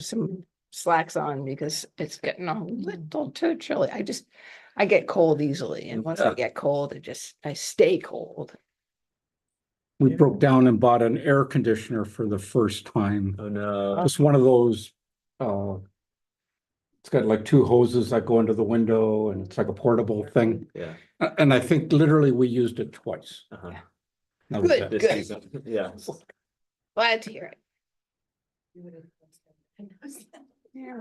some slacks on because it's getting a little too chilly. I get cold easily, and once I get cold, I stay cold. We broke down and bought an air conditioner for the first time. Oh, no. Just one of those, it's got like two hoses that go into the window and it's like a portable thing. Yeah. And I think literally we used it twice. Uh-huh. That was Good. it. This season, yeah. Glad to hear it. Yeah.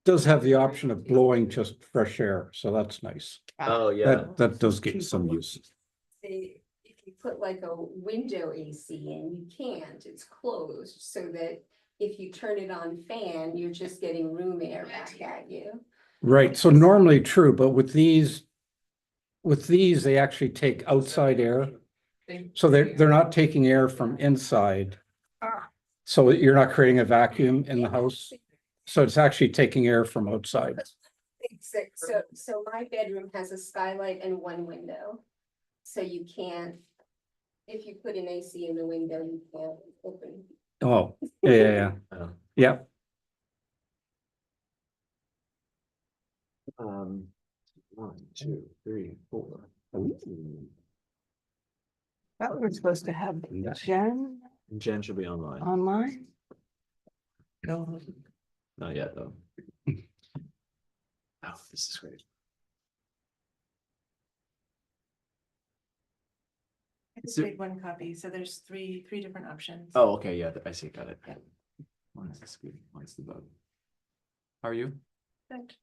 Does have the option of blowing just fresh air, so that's nice. Oh, yeah. That does get some use. Say, if you put like a window AC in, you can't, it's closed, so that if you turn it on fan, you're just getting room air back at you. Right, so normally true, but with these, they actually take outside air. So they're not taking air from inside. So you're not creating a vacuum in the house. So it's actually taking air from outside. So my bedroom has a skylight and one window. So you can't, if you put an AC in the window, you can't open. Oh, yeah. Oh. Yeah. 1, 2, 3, 4. Thought we were supposed to have Jen Jen should be online. online. No. Not yet, though. Oh, this is great. I just made one copy, so there's three different options. Oh, okay, yeah, I see, got it. Yeah. One is the screen, one is the vote. How are you? Good.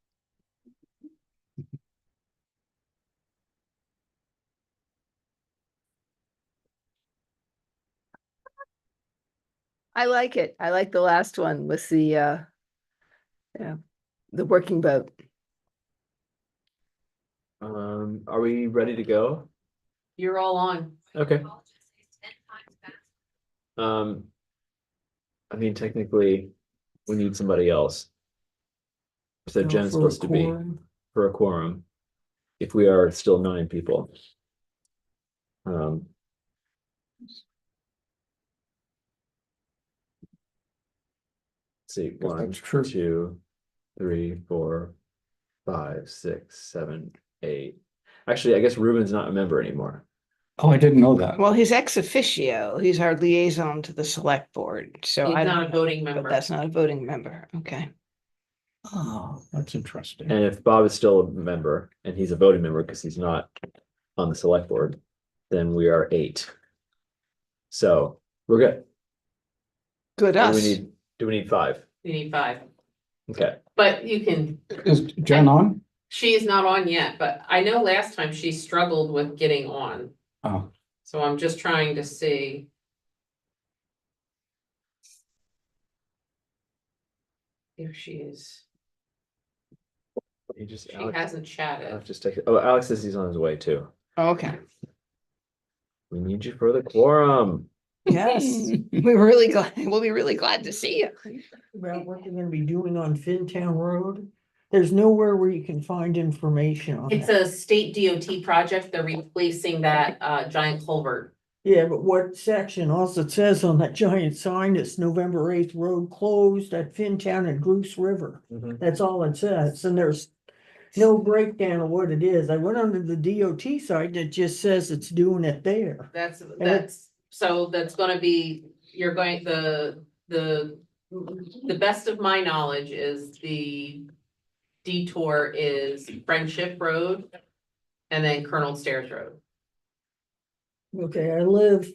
I like it. I like the last one with the working boat. Are we ready to go? You're all on. Okay. I mean, technically, we need somebody else. So Jen's supposed to be for a quorum. If we are still 9 people. See, Guess 1, that's true. 2, 3, 4, 5, 6, 7, 8. Actually, I guess Ruben's not a member anymore. Oh, I didn't know that. Well, he's ex officio. He's our liaison to the select board. So He's I not a don't know, voting but member. that's not a voting member. Okay. Oh, that's interesting. And if Bob is still a member and he's a voting member because he's not on the select board, then we are 8. So we're good. Good Do us. we need 5? You need 5, Okay. but you can, Is Jen on? she is not on yet, but I know last time she struggled with getting on. Oh, So I'm just trying to see. If she is, You just she Alex, hasn't chatted. just take it. Oh, Alex says he's on his way too. Okay. We need you for the quorum. Yes. We'll be really glad to see you. About what they're gonna be doing on Fintown Road. There's nowhere where you can find information on It's that. a state DOT project. They're replacing that giant culvert. Yeah, but what section? Also it says on that giant sign, it's November 8th, road closed at Fintown and Goose River. That's all it says, and there's no breakdown of what it is. I went under the DOT site, and it just says it's doing it there. That's so that's gonna be, you're going, the best of my knowledge is the detour is Friendship Road and then Colonel Stairs Road. Okay, I live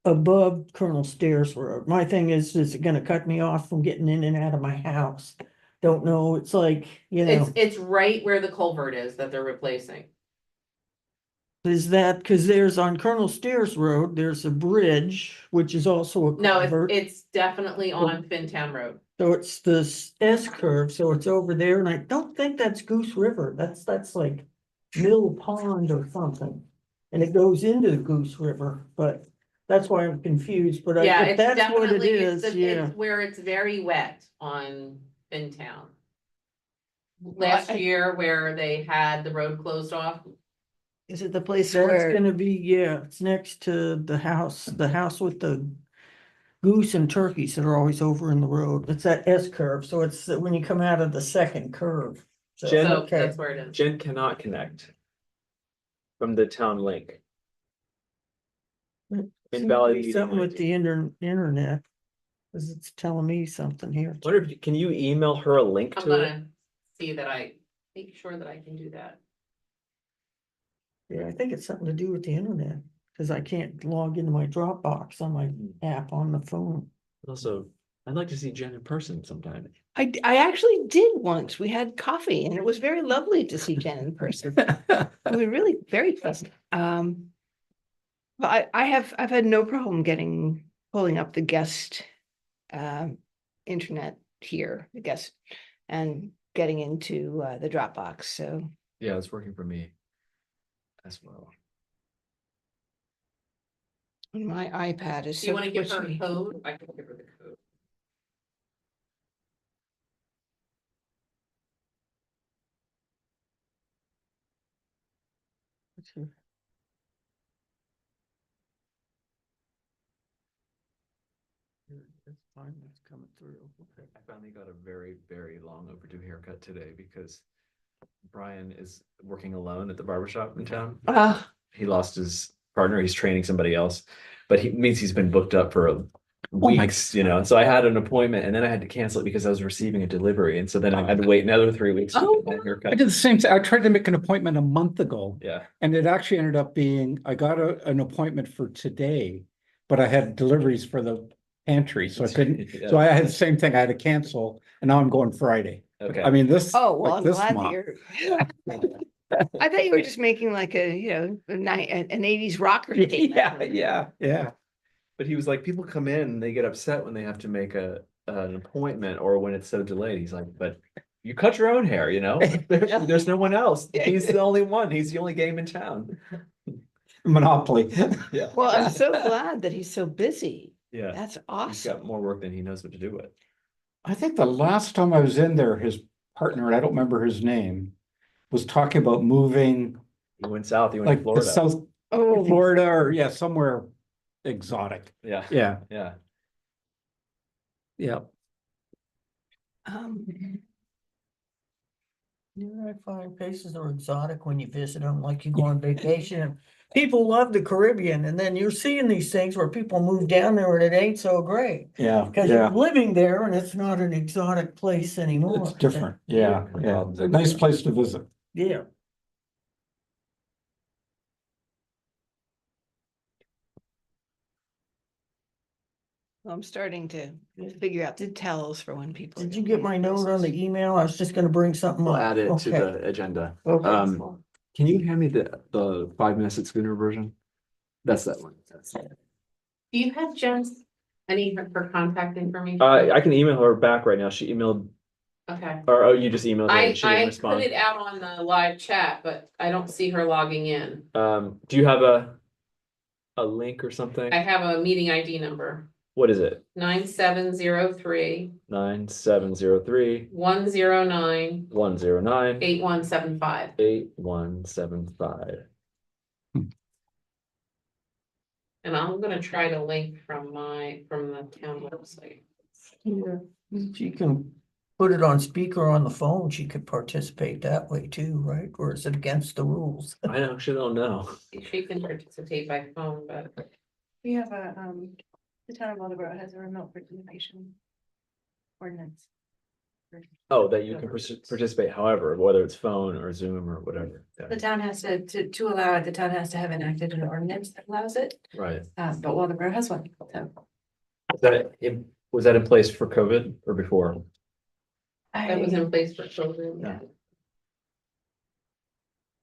above Colonel Stairs Road. My thing is it gonna cut me off from getting in and out of my house? Don't know, it's like, you know, It's right where the culvert is that they're replacing. is that, cause there's on Colonel Stairs Road, there's a bridge, which is also a No, culvert. it's definitely on Fintown Road. So it's this S curve, so it's over there, and I don't think that's Goose River, that's like Mill Pond or something. And it goes into the Goose River, but that's why I'm confused, but Yeah, if it's that's what it definitely, is, yeah. it's where it's very wet on Fintown. Last year where they had the road closed off, Is it the place That's where, gonna be, yeah, it's next to the house with the goose and turkeys that are always over in the road. It's that S curve, so it's when you come out of the second curve. So, Jen- So okay. that's where it is. Jen cannot connect from the town link. Seems to Invalid be meeting something with ID. the internet. Cause it's telling me something here. Wonder if, can you email her a link I'm to it? gonna see that make sure that I can do that. Yeah, I think it's something to do with the internet, cause I can't log into my Dropbox on my app on the phone. Also, I'd like to see Jen in person sometime. I actually did once. We had coffee and it was very lovely to see Jen in person. We were really very pleasant. But I've had no problem pulling up the guest internet here, the guest, and getting into the Dropbox. So Yeah, it's working for me as well. my iPad is Do you so wanna give her a twitchy. code? I can give her the code. That's fine, that's coming through. Okay. I finally got a very, very long overdue haircut today because Brian is working alone at the barbershop in town. He lost his partner. He's training somebody else, but he means he's been booked up for weeks, you know. So I had an appointment and then I had to cancel it because I was receiving a delivery. And so then I had to wait another 3 weeks to Oh, get my I haircut. did the same thing. I tried to make an appointment a month ago. Yeah. And it actually ended up being, I got an appointment for today, but I had deliveries for the pantry, so I couldn't, so I had the same thing. I had to cancel, and now I'm going Friday. Okay. I mean, this. Oh, well, like I'm this glad that month. you're. I thought you were just making like an 80s rocker statement. Yeah. But he was like, people come in and they get upset when they have to make an appointment or when it's so delayed. He's like, but you cut your own hair, you know? There's no one else. He's the only one. He's the only game in town. Monopoly. Yeah. Well, I'm so glad that he's so busy. Yeah. That's He's awesome. got more work than he knows what to do with. I think the last time I was in there, his partner, I don't remember his name, was talking about moving He went south, he went like to the Florida. South Oh, Florida or somewhere exotic. Yeah, Yeah, yeah. yeah. um, Yeah, I find places are exotic when you visit them, like you go on vacation. People love the Caribbean, and then you're seeing these things where people move down there and it ain't so great. Yeah, Cause you're yeah. living there and it's not an exotic place anymore. It's different. Yeah, yeah. It's a nice place to visit. Yeah. I'm starting to figure out the tells for when people. Did you get my note on the email? I was just gonna bring something We'll up. add it to Okay. the agenda. Okay. Can you hand me the 5 minutes at Schooner version? That's that one. Do you have Jen's, any of her contact information? I can email her back right now. She emailed, Okay. or oh, you just emailed her I and she didn't put respond. it out on the live chat, but I don't see her logging in. Do you have a link or something? I have a meeting ID number, What is it? 9703 9703 109 109 8175. 8175. And I'm gonna try to link from the town website. Yeah, she can put it on speaker on the phone. She could participate that way too, right? Or is it against the rules? I actually don't know. She can participate by phone, but We have the town of Waldeboro has a remote participation ordinance. Oh, that you can participate however, whether it's phone or Zoom or whatever. The Yeah. town has to allow it, the town has to have enacted an ordinance that allows it, Right. but Waldeboro has one, so. Was that in place for COVID or before? that was I- in place for children. Yeah.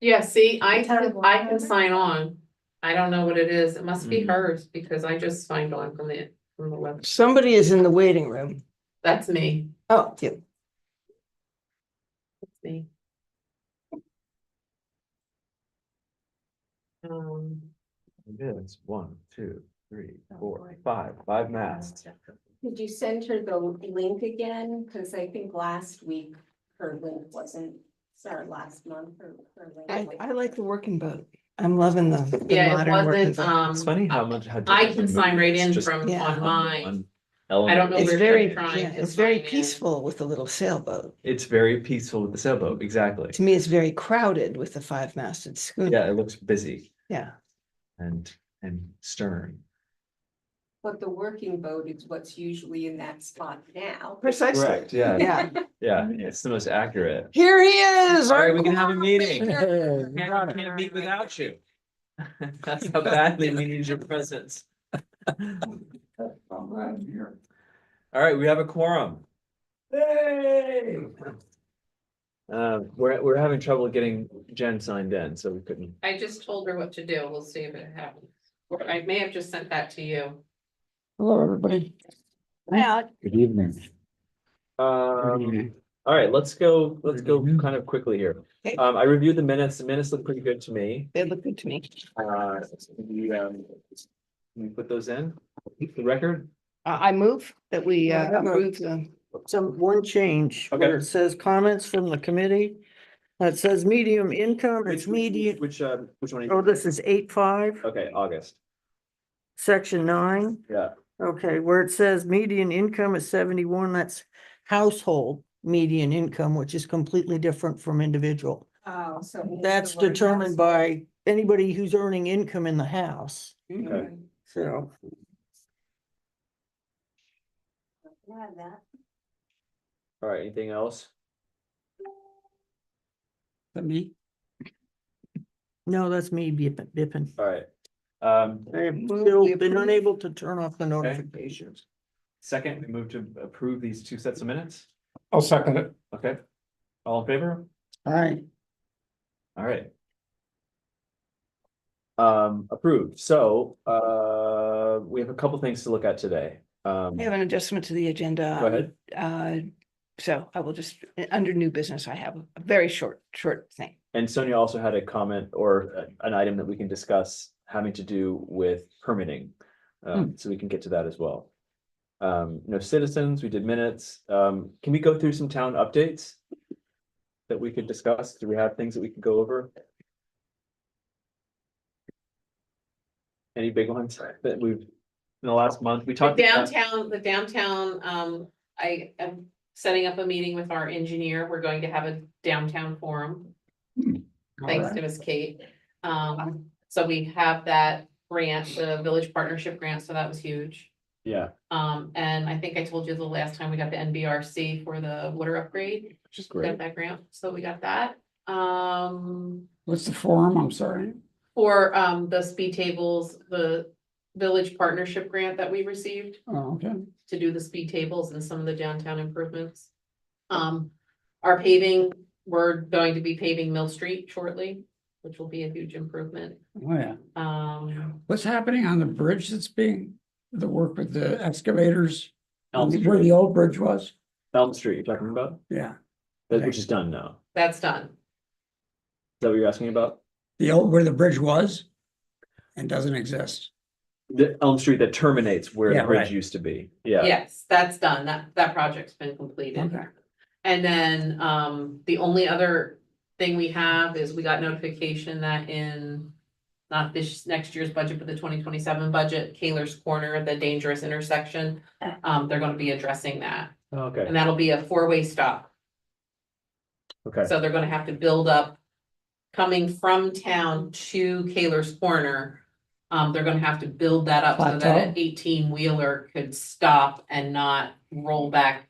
Yeah, see, I The town of can Waldeboro? sign on. I don't know what it is. It must be Mhm. hers because I just signed on from the web. Somebody is in the waiting room. That's me. Oh, yeah. That's me. Yeah, it's 1, 2, 3, 4, 5. 5 masks. Did you send her the link again? Cause I think last week her link wasn't, sorry, last month her link. I like the working boat. I'm loving the Yeah, it modern working wasn't, boat. It's funny how much. how I different can the sign movie right is in just from Yeah. on mine. on element. I don't know It's where very, they're trying yeah, to it's very sign in. peaceful with the little sailboat. It's very peaceful with the sailboat, exactly. To me, it's very crowded with the five-masted schooner. Yeah, it looks busy Yeah. and stern. But the working boat is what's usually in that spot now. Precisely. Correct, yeah, Yeah. yeah, it's the most accurate. Here he is. All our right, we can have a meeting. Hey, Can't meet without you. That's how badly we need your presence. All right, we have a quorum. Hey! We're having trouble getting Jen signed in, so we couldn't. I just told her what to do. We'll see if it happens. Or I may have just sent that to you. Hello, everybody. Good evening. All right, let's go kind of quickly here. Okay. I reviewed the minutes. The minutes look pretty good to me. They look good to me. Can we put those in the record? I move that we I have a- approve the, One change Okay. where it says comments from the committee. That says medium income, it's median, Which one? are oh, you- this is 8.5, Okay, August. section 9. Yeah, Okay, where it says median income is 71, that's household median income, which is completely different from individual. Oh, so. That's determined by anybody who's earning income in the house, okay. so. Yeah, that. All right, anything else? Me? No, that's me bipping. All right. I've still been unable to turn off the notifications. Second, we move to approve these two sets of minutes. I'll second it. Okay. All in favor? All right. All right. Approved. So, we have a couple things to look at today. we have an adjustment to the agenda. Go ahead. So I will just, under new business, I have a very short thing. And Sonia also had a comment or an item that we can discuss having to do with permitting. So we can get to that as well. No citizens, we did minutes. Can we go through some town updates that we could discuss? Do we have things that we could go over? Any big ones that we've, in the last month, we The talked about? downtown, I am setting up a meeting with our engineer. We're going to have a downtown forum. Thanks to Miss Kate. So we have that grant, the village partnership grant, so that was huge. Yeah, And I think I told you the last time we got the NBRC for the water upgrade, which is we got great. that grant, so we got that. What's the forum? I'm sorry. For the speed tables, the village partnership grant that we received Oh, okay. to do the speed tables and some of the downtown improvements. Our paving, we're going to be paving Mill Street shortly, which will be a huge improvement. Oh, yeah. What's happening on the bridge that's being, the work with the excavators? Elm Where Street, the old bridge was? Elm Street, you're talking about? Yeah, Which is done now. Is That's done. that what you're asking about? the old, where the bridge was and doesn't exist. The Elm Street that terminates where the Yeah, bridge right. used to be. Yeah. Yes, that's done. That project's been completed. Okay. And then, the only other thing we have is we got notification that in, not this next year's budget, but the 2027 budget, Kaler's Corner, the dangerous intersection, they're gonna be addressing that. Okay, And that'll be a four-way stop. okay. So they're gonna have to build up, coming from town to Kaler's Corner. They're gonna have to build that up so that an Plateau? 18-wheeler could stop and not roll back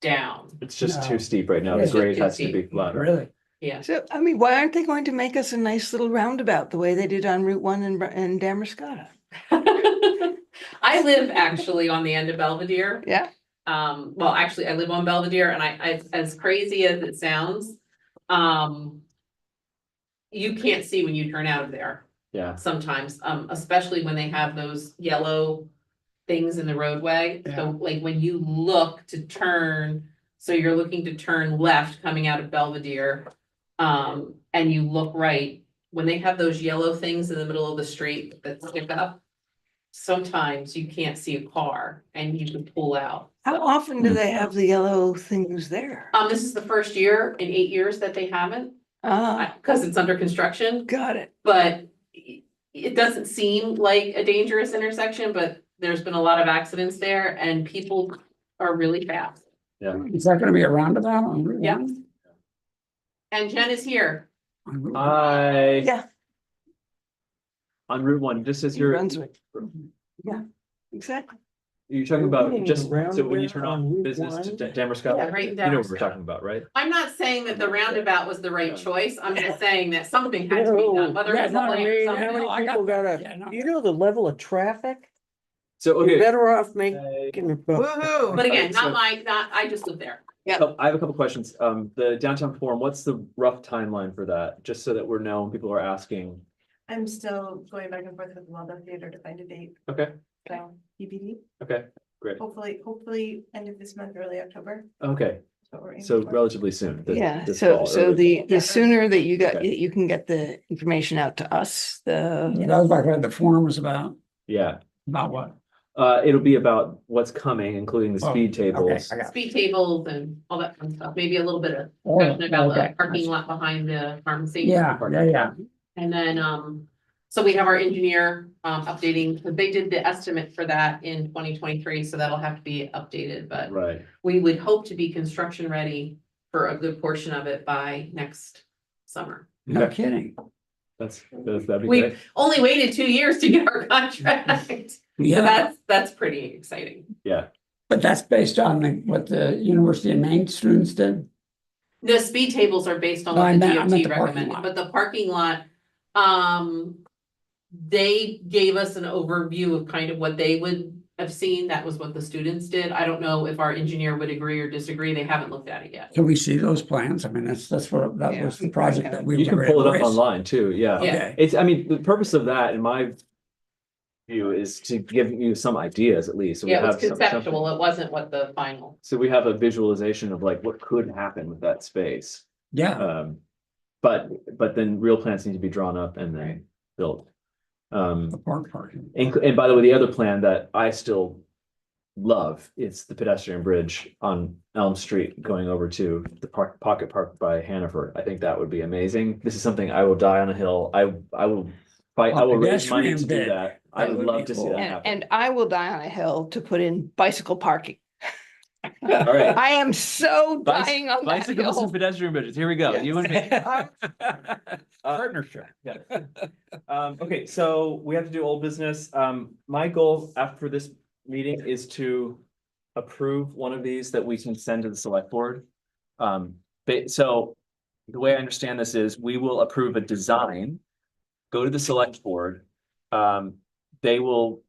down. It's just No. too steep right now. The It's just grade too has to be steep. flatter. Really? Yeah. So, I mean, why aren't they going to make us a nice little roundabout the way they did on Route 1 in Damascata? I live actually on the end of Belvedere. Yeah. Well, actually, I live on Belvedere and I, as crazy as it sounds, you can't see when you turn out of there Yeah, sometimes, especially when they have those yellow things in the roadway. So like when you look to turn, so you're looking to turn left coming out of Belvedere, and you look right, when they have those yellow things in the middle of the street that stick up, sometimes you can't see a car and you can pull out. How often do they have the yellow things there? This is the first year in 8 years that they haven't, Ah, because it's under construction, got it. but it doesn't seem like a dangerous intersection, but there's been a lot of accidents there and people are really fast. Is that gonna be a roundabout on Route Yeah. 1? And Jen is here. On Route 1? Yeah. On Route 1, just as New you're, Brunswick. Yeah, exactly. you're talking We're about putting just, a so when you turn roundabout on on Route business to 1? Damerscott, Yeah, right in you know what we're Damerscott. talking about, right? I'm not saying that the roundabout was the right choice. I'm just saying that something had to be done, whether Yeah, it's a no, I plan or mean, something how many else. I got people that. gotta, Yeah, no. you know, the level of traffic? So, You're okay. better off making. Woohoo. But again, So- I just live there. I have a couple questions. The downtown forum, what's the rough timeline for that? Just so that we're known, people are asking. I'm still going back and forth with the Waldorf Theater to find a date, Okay, so TBD. okay, great. Hopefully end of this month, early October. Okay, is what we're aiming so for. relatively soon. Yeah, this so, fall, so early the sooner that you got, Okay. you can get the information out to us, That the, was like what the forum was fall. Yeah, about what? it'll be about what's coming, including the Oh, speed Okay, tables. I got it. Speed tables and all that fun stuff. Maybe a little bit of Oh, discussion about okay. the parking lot behind the pharmacy. Yeah. And then, so we have our engineer, updating, because they did the estimate for that in 2023, so that'll have to be updated, but Right, we would hope to be construction ready for a good portion of it by next summer. No Okay. kidding. that'd be We great. only waited 2 years to get our contract. So Yeah, that's pretty exciting. Yeah, but that's based on what the University of Maine students did. The speed tables are based on No, I what the meant DOT the parking recommended, lot. but the parking lot, they gave us an overview of kind of what they would have seen. That was what the students did. I don't know if our engineer would agree or disagree. They haven't looked at it yet. Can we see those plans? I mean, that Yeah. was the project that we. you can were pull it up raised. online too, yeah. Yeah. Okay, It's, I mean, the purpose of that, in my view, is to give you some ideas at least. So we Yeah, it was have some- conceptual. something. It wasn't what the final. So we have a visualization of like what could happen with that space. yeah, But then real plans need to be drawn up and then built. the parking. And by the way, the other plan that I still love is the pedestrian bridge on Elm Street going over to the Pocket Park by Hannaford. I think that would be amazing. This is something I will die on a hill. I will fight, I will raise money to Pedestrian do bit. that. I That would would love be to see cool. that and, happen. and I will die on a hill to put in bicycle parking. All right. I am so dying on that Bicycles and hill. pedestrian bridges. Here we go. You and me. Partnership. Yeah. Okay, so we have to do old business. My goal after this meeting is to approve one of these that we can send to the select board. So the way I understand this is we will approve a design, go to the select board. They will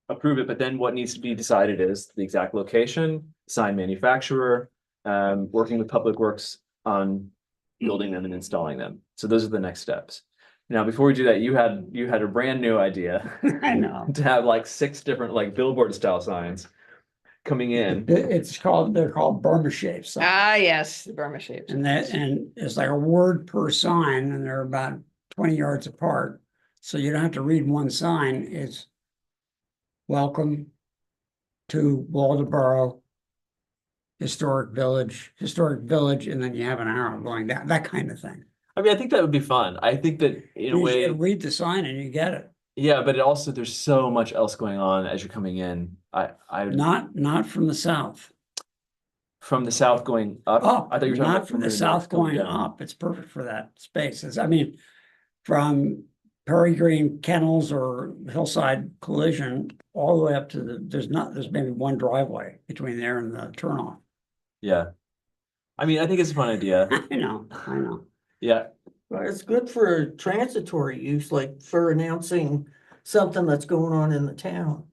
approve it, but then what needs to be decided is the exact location, sign manufacturer, working with Public Works on building them and installing them. So those are the next steps. Now, before we do that, you had a brand new idea. I know. To have like 6 different like billboard style signs coming in. They're called Burma shapes. Ah, yes, the Burma shapes. And it's like a word per sign and they're about 20 yards apart. So you don't have to read one sign. It's welcome to Waldoboro Historic Village, and then you have an arrow going down, that kind of thing. I mean, I think that would be fun. I think that in a You way, just read the sign and you get it. yeah, but it also, there's so much else going on as you're coming in. I Not from the south. from the south going up. Up, I thought you were talking not about from the north south going down. up. It's perfect for that space. I mean, from Perry Green Kennels or Hillside Collision, all the way up to there's maybe one driveway between there and the turnoff. Yeah. I mean, I think it's a fun idea. I know. Yeah, Well, it's good for transitory use, like for announcing something that's going on in the town.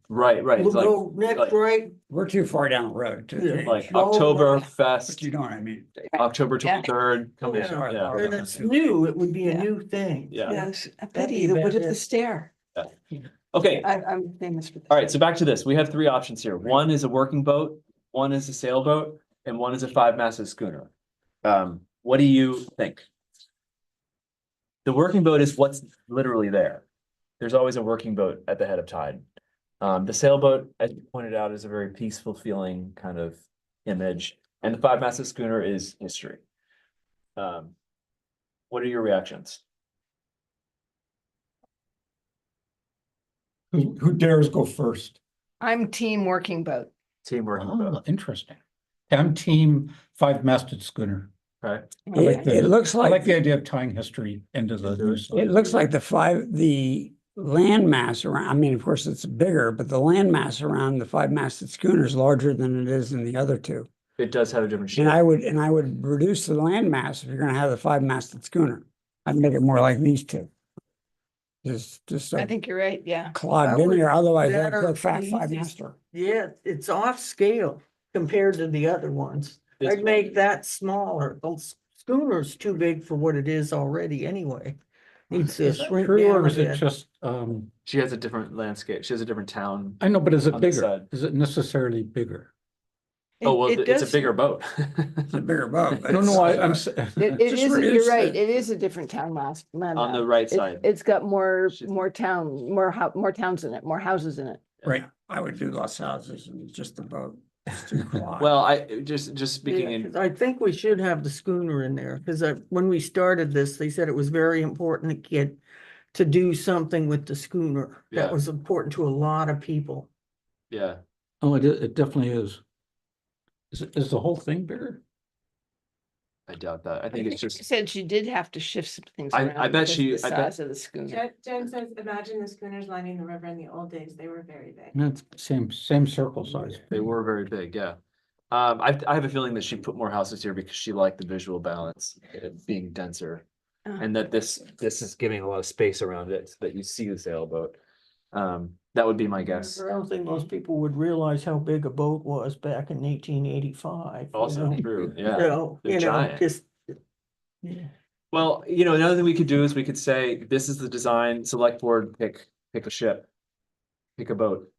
right. We'll It's go next, like- right? We're too far down the road to Yeah. change. like Well, October But Fest, you know what I mean? October Yeah. 23rd. coming. Yeah. Yeah. And it's new, it would be a Yeah. new thing. Yeah. Yes, That'd Betty, be the wood of better. the stair. Okay. I'm famous for this. All right, so back to this. We have 3 options here. One is a working boat, one is a sailboat, and one is a 5-masted schooner. What do you think? The working boat is what's literally there. There's always a working boat at the head of tide. The sailboat, as you pointed out, is a very peaceful feeling kind of image, and the 5-masted schooner is history. What are your reactions? Who dares go first? I'm team working boat. Teamwork. Oh, interesting. I'm team five-masted schooner. Right. I like It looks I like like, the idea of tying history into the new it sign. looks like the land mass around, I mean, of course, it's bigger, but the land mass around the five-masted schooner is larger than it is in the other two. It does have a different shape. And I would reduce the land mass if you're gonna have the five-masted schooner. I'd make it more like these two. Just I a think you're right, yeah. Claude I Binier, would otherwise I'd better put fat please five-master. Yeah, it's off scale compared to the other ones. This I'd make that smaller. The schooner's too big for what it is already anyway. Needs to Is that shrink true, or down a is it bit. just, She has a different landscape. She has a different town. I know, but is it On the bigger? side. Is it necessarily bigger? Oh, well, It it's a does- bigger boat. It's a bigger boat. but No, it's, no, I'm, It Just is, reduce you're right, the- it is a different town mass. On the right side. It's got more, She's- more towns in it, more houses in it. right, I would do less houses and just the boat. It's too quiet. Well, I just speaking Yeah, in, 'cause I think we should have the schooner in there, because when we started this, they said it was very important to do something with the schooner. Yeah. That was important to a lot of people. yeah. oh, it definitely is. Is the whole thing bigger? I doubt that. I think it's She just, said she did have to shift some things I around. bet because of she- the I bet- size of the schooner. Jen says, imagine the schooners lining the river in the old days, they were very big. That's same circle size. they were very big, yeah. I have a feeling that she put more houses here because she liked the visual balance, it being denser. Oh. And that this is giving a lot of space around it so that you see the sailboat. That would be my guess. I don't think most people would realize how big a boat was back in 1885. Also true, yeah. So, They're giant. just. Yeah. Well, another thing we could do is we could say, this is the design, select board, pick a ship. Pick a boat.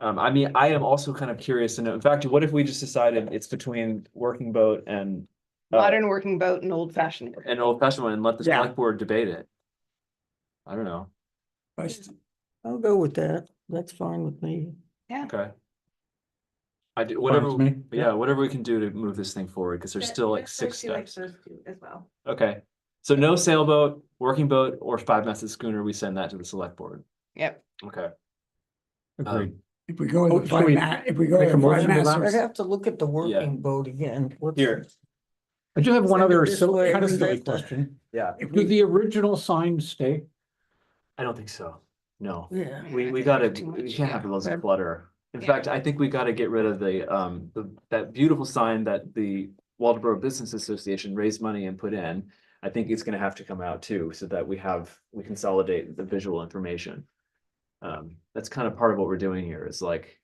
I mean, I am also kind of curious to know, in fact, what if we just decided it's between working boat and Modern working boat and old fashioned. an old fashioned one and let the Yeah. select board debate it? I don't know, I'll go with that. That's fine with me. okay. I do, Fine whatever, with me. yeah, whatever we can do to move this thing forward, because there's Yeah, still like that's 6 what she likes steps. those two as well. Okay, so no sailboat, working boat, or five-masted schooner, we send that to the select board. Yep. Okay, Agreed. If we go Oh, with should we if we go make a with motion to that? I'd five-masters, have to look at the working boat again. What's- Here. I do have one Send it other this way, kind of send silly it that- question. yeah, Do the original signs stay? I don't think so, no. Yeah. We gotta, Too we much, can't yeah. have loads of Okay. clutter. In Yeah. fact, I think we gotta get rid of that beautiful sign that the Waldeboro Business Association raised money and put in. I think it's gonna have to come out too, so that we consolidate the visual information. That's kind of part of what we're doing here, is like,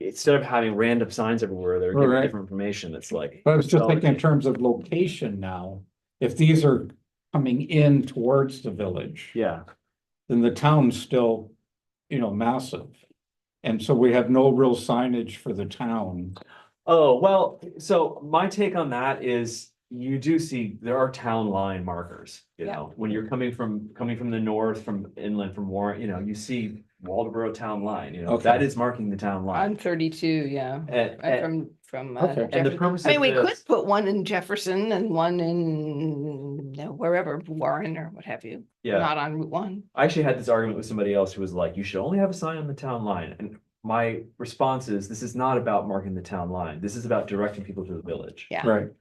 instead of having random signs everywhere, they're giving Right. different information, it's like. But I was just thinking in consolidate. terms of location now. If these are coming in towards the village, Yeah, then the town's still, massive. And so we have no real signage for the town. oh, well, so my take on that is you do see, there are town line markers, Yeah. when you're coming from the north, from inland, from Warren, you see Waldeboro town line, Okay. that is marking the town I'm line. 32, yeah. And Okay. the Jefferson. purpose I mean, of we could this- put one in Jefferson and one in wherever, Warren or what have you. Yeah, Not on Route 1. I actually had this argument with somebody else who was like, you should only have a sign on the town line, and my response is, this is not about marking the town line, this is about directing people to the village. Yeah. Right.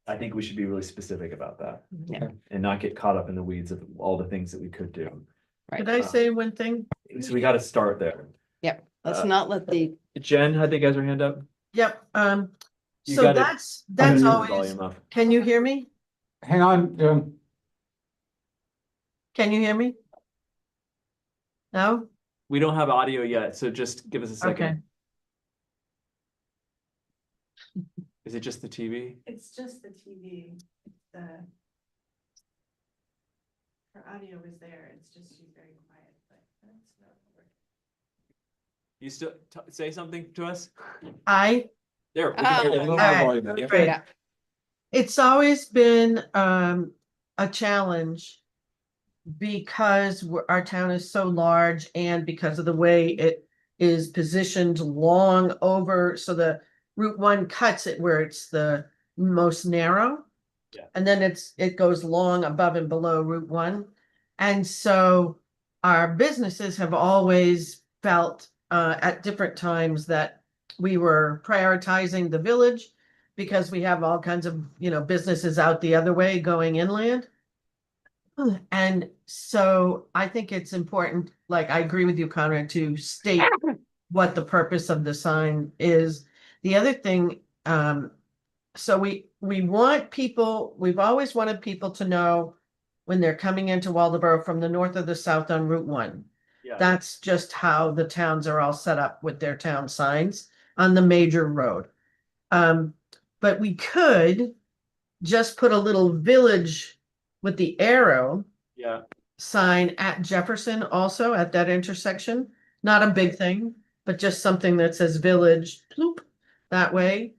I think we should be really specific about that. Yeah. And not get caught up in the weeds of all the things that we could do. Right. Could I say one thing? So we gotta start there. Let's uh, not let the, Jen, I think has her hand up. Yep, You so gotta that's Turn the always, volume up. can you hear me? Hang on, Can you hear me? No? We don't have audio yet, so just give us a Okay. second. Is it just the TV? It's just the TV, the. Her audio is there, it's just she's very quiet, but that's not working. You still say something to us? There. we can Ah. hear a you. little more Alright. volume, yeah. Great. yeah, It's always been a challenge because our town is so large and because of the way it is positioned long over, so the Route 1 cuts it where it's the most narrow. Yeah. And then it goes long above and below Route 1. And so our businesses have always felt at different times that we were prioritizing the village because we have all kinds of, businesses out the other way going inland. And so I think it's important, like, I agree with you, Conrad, to state what the purpose of the sign is. The other thing, so we want people, we've always wanted people to know when they're coming into Waldeboro from the north or the south on Route 1. Yeah. That's just how the towns are all set up with their town signs on the major road. But we could just put a little village with the arrow Yeah. sign at Jefferson also at that intersection. Not a big thing, but just something that says village, bloop, that way.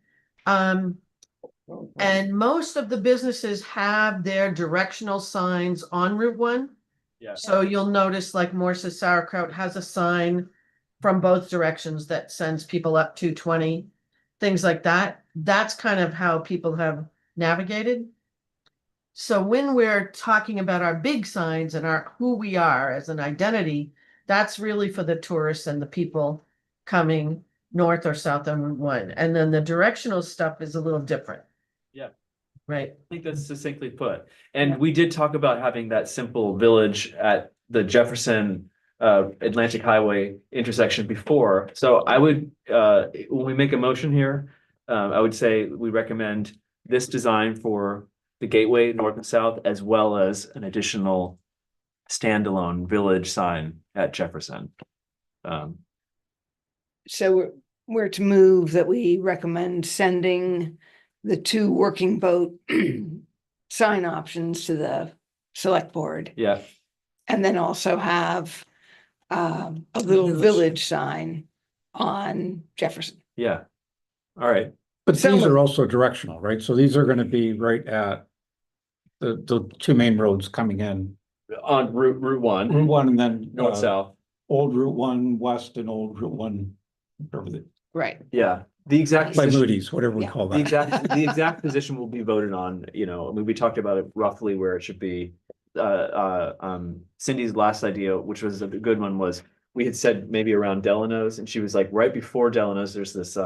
And most of the businesses have their directional signs on Route 1. Yeah. So you'll notice like Morse's Sauerkraut has a sign from both directions that sends people up 220, things like that. That's kind of how people have navigated. So when we're talking about our big signs and our who we are as an identity, that's really for the tourists and the people coming north or south on Route 1. And then the directional stuff is a little different. Yeah. Right. I think that's succinctly put. And we did talk about having that simple village at the Jefferson Atlantic Highway intersection before. So I would, when we make a motion here, I would say we recommend this design for the gateway north and south, as well as an additional standalone village sign at Jefferson. So we're to move that we recommend sending the 2 working boat sign options to the select board. Yeah, And then also have a little village sign on Jefferson. yeah. All right. But Some these of- are also directional, right? So these are gonna be right at the 2 main roads coming in. On Route Route 1, 1 and then north, south. Old Route 1 west and Old Route 1, whatever Right. Yeah, the exact. by position- Moody's, whatever we Yeah. call The that. exact position will be voted on, I mean, we talked about it roughly where it should be. Cindy's last idea, which was a good one, was we had said maybe around Delano's, and she was like, right before Delano's, there's this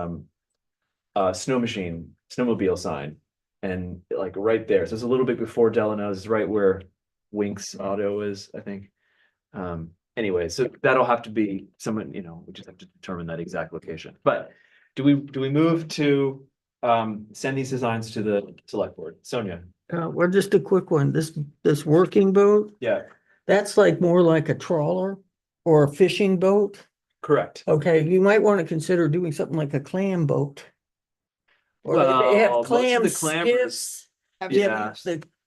snowmobile sign. And like right there, so it's a little bit before Delano's, it's right where Winks Auto is, I think. Anyway, so that'll have to be someone, we just have to determine that exact location. But do we move to send these designs to the select board? Sonia? Well, just a quick one, this working boat, Yeah, that's like more like a trawler or a fishing boat. correct. Okay, you might want to consider doing something like a clam boat. Or they Well, have most of clam the clammers- skiffs. Yeah.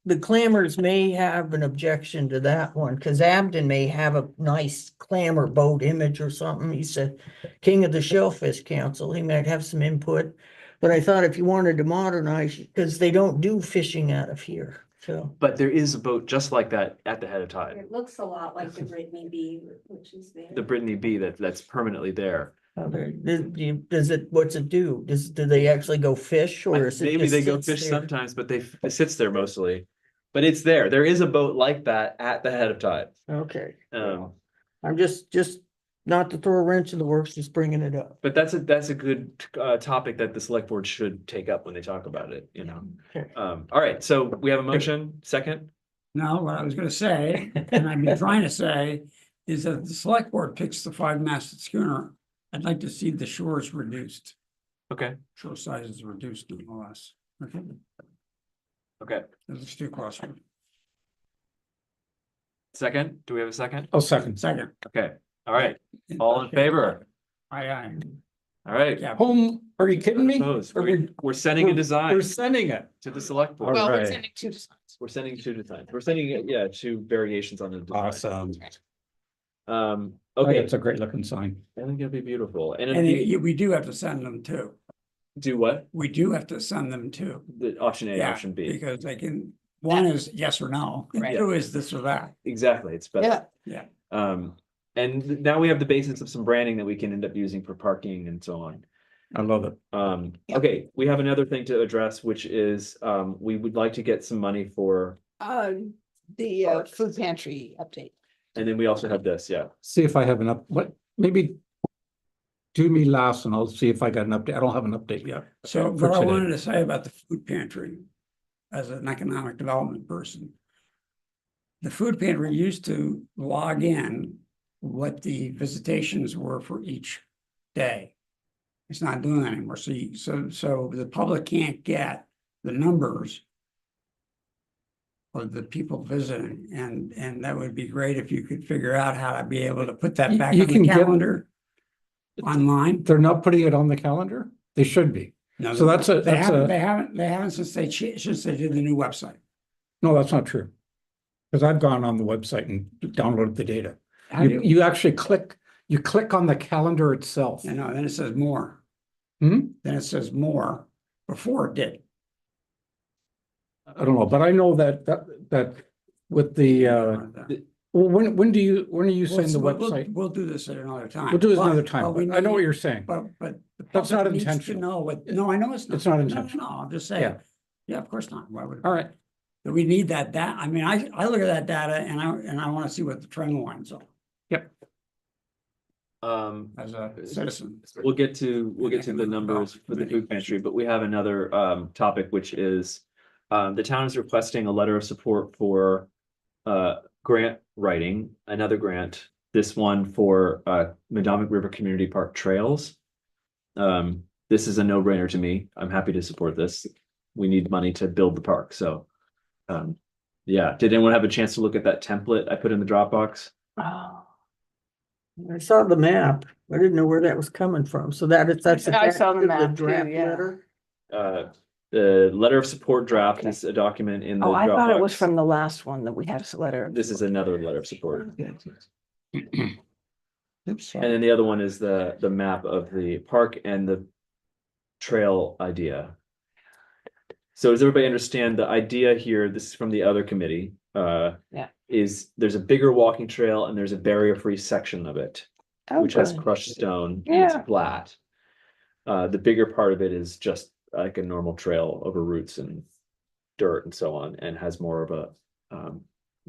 The clammers may have an objection to that one, because Abden may have a nice clammer boat image or something. He said, King of the Shellfish Council, he might have some input. But I thought if you wanted to modernize, because they don't do fishing out of here, so. But there is a boat just like that at the head of tide, It looks a lot like the Brittany B, which is there. the Brittany B that's permanently there. Does it, what's it do? Do they actually go fish or is it Maybe just they go sits fish there? sometimes, but it sits there mostly. But it's there. There is a boat like that at the head of tide. Okay, Um, I'm just not to throw a wrench in the works, just bringing it up. but that's a good topic that the select board should take up when they talk about it, Okay. All right, so we have a motion, second? No, what I was gonna say, and I've been trying to say, is that if the select board picks the 5-masted schooner, I'd like to see the shores reduced, Okay, shore sizes reduced nonetheless. Okay, okay. that's too costly. Second, do we have a second? Oh, second. Second. Okay, all right, all in favor? Aye. All right. Yeah. Home, are you kidding me? Opposed. Are We're sending a design We're sending it. to the select board. All Well, we're right. sending 2 designs. We're sending 2 designs. We're sending, 2 variations on the design. Awesome. Okay, It's a great looking sign. I think it'll be beautiful. And And if you we do have to send them too. do what? We do have to send them too. The option A, Yeah, option B. because they can, one is yes or no, and Right. 2 is this or that. Exactly, it's better. Yeah. And now we have the basis of some branding that we can end up using for parking and so on. I love it. Yeah. Okay, we have another thing to address, which is, we would like to get some money for, The food pantry update. And then we also have this, yeah. See if I have an maybe do me last and I'll see if I got an update. I don't have an update yet. So for what I today. wanted to say about the food pantry, as an economic development person. The food pantry used to log in what the visitations were for each day. It's not doing that anymore. So the public can't get the numbers of the people visiting, and that would be great if you could figure out how to be able to put that back You on the can get- calendar online. They're not putting it on the calendar? They should be. No, So that's a, They haven't, that's they haven't since they did the new website. no, that's not true. Because I've gone on the website and downloaded the data. How do You actually click on the calendar itself. You know, then it says more. Hmm? Then it says more before it did. I don't know, but I know that with the, well, when are you saying the website? We'll do this at another time. We'll do this another But time. we I know what need- you're saying. But the That's public not needs to intentional. know what, no, I know it's not. It's not No, intentional. No, I'm just Yeah. saying, yeah, of course not. Why would? All right. But we need that, I mean, I look at that data and I want to see what the trend lines are as a citizen. We'll get to the numbers for the food pantry, but we have another topic, which is the town is requesting a letter of support for grant writing, another grant, this one for Madomic River Community Park Trails. This is a no-brainer to me. I'm happy to support this. We need money to build the park, so yeah. Did anyone have a chance to look at that template I put in the Dropbox? Oh, I saw the map. I didn't know where that was coming from. So that's. I saw the attached to map too, draft yeah. letter? The letter of support draft Okay. is a document in the Oh, I thought it was Dropbox. from the last one that we had a letter. This is another letter of support. Oops, And then the other one is the map of the park and the trail idea. So does everybody understand the idea here? This is from the other committee. Yeah. Is there's a bigger walking trail and there's a barrier-free section of it, Oh, which has good. crushed stone and Yeah. it's flat. The bigger part of it is just like a normal trail over roots and dirt and so on, and has more of a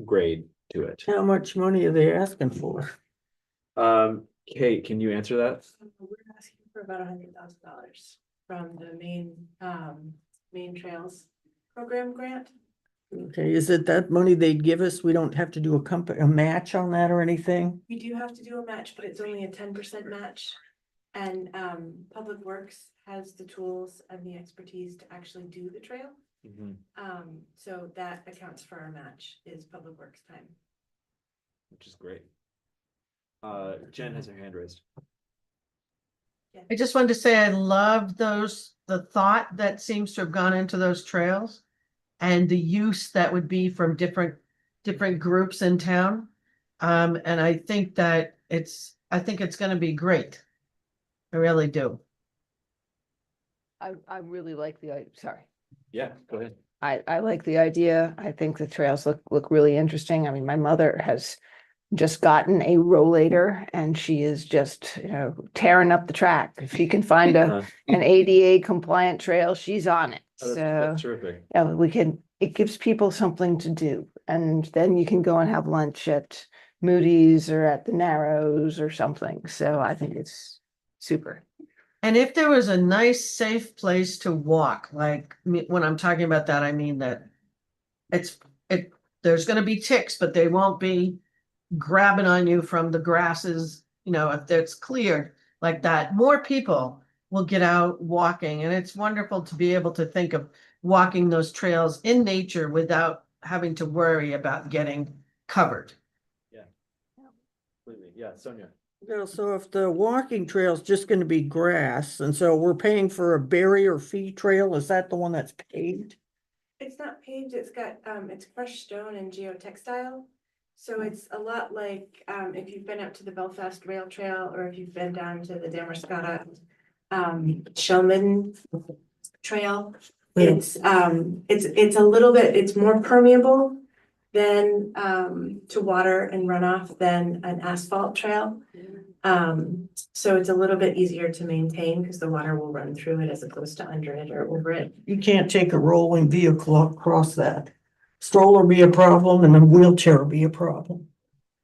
grade to it. How much money are they asking for? Kate, can you answer that? We're asking for about $100,000 from the main trails program grant. Okay, is it that money they'd give us? We don't have to do a match on that or anything? We do have to do a match, but it's only a 10% match. And Public Works has the tools and the expertise to actually do the trail. So that accounts for our match is Public Works time. Which is great. Jen has her hand raised. I just wanted to say I love the thought that seems to have gone into those trails. And the use that would be from different groups in town. And I think that it's gonna be great. I really do. I really like sorry. Yeah, go ahead. I like the idea. I think the trails look really interesting. I mean, my mother has just gotten a rollator and she is just, tearing up the track. If she can find an ADA compliant trail, she's on it. Oh, So, that's terrific. yeah, it gives people something to do. And then you can go and have lunch at Moody's or at the Narrows or something. So I think it's super. And if there was a nice, safe place to walk, like when I'm talking about that, I mean that there's gonna be ticks, but they won't be grabbing on you from the grasses, if it's cleared like that, more people will get out walking. And it's wonderful to be able to think of walking those trails in nature without having to worry about getting covered. Completely. Yeah, Sonia. Yeah, so if the walking trail is just gonna be grass, and so we're paying for a barrier fee trail, is that the one that's paved? It's not paved, it's got, it's crushed stone and geotextile. So it's a lot like, if you've been up to the Belfast Rail Trail or if you've been down to the Damerscott, Shellman Trail. Yeah. It's a little bit, it's more permeable than, to water and runoff than an asphalt trail. So it's a little bit easier to maintain because the water will run through it as opposed to under it or over it. You can't take a rolling vehicle across that. Stroller be a problem and a wheelchair be a problem.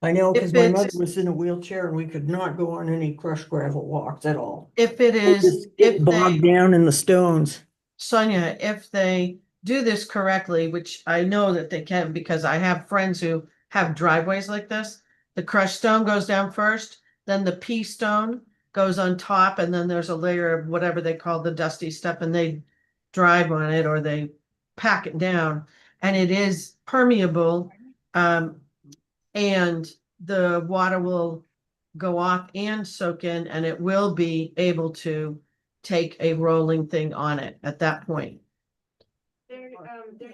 I know, If cause my it's- mother was in a wheelchair and we could not go on any crushed gravel walks at all. If it We is, just if get they, bogged down in the stones. Sonia, if they do this correctly, which I know that they can because I have friends who have driveways like this. The crushed stone goes down first, then the pea stone goes on top, and then there's a layer of whatever they call the dusty stuff, and they drive on it or they pack it down, and it is permeable. And the water will go off and soak in, and it will be able to take a rolling thing on it at that point. They're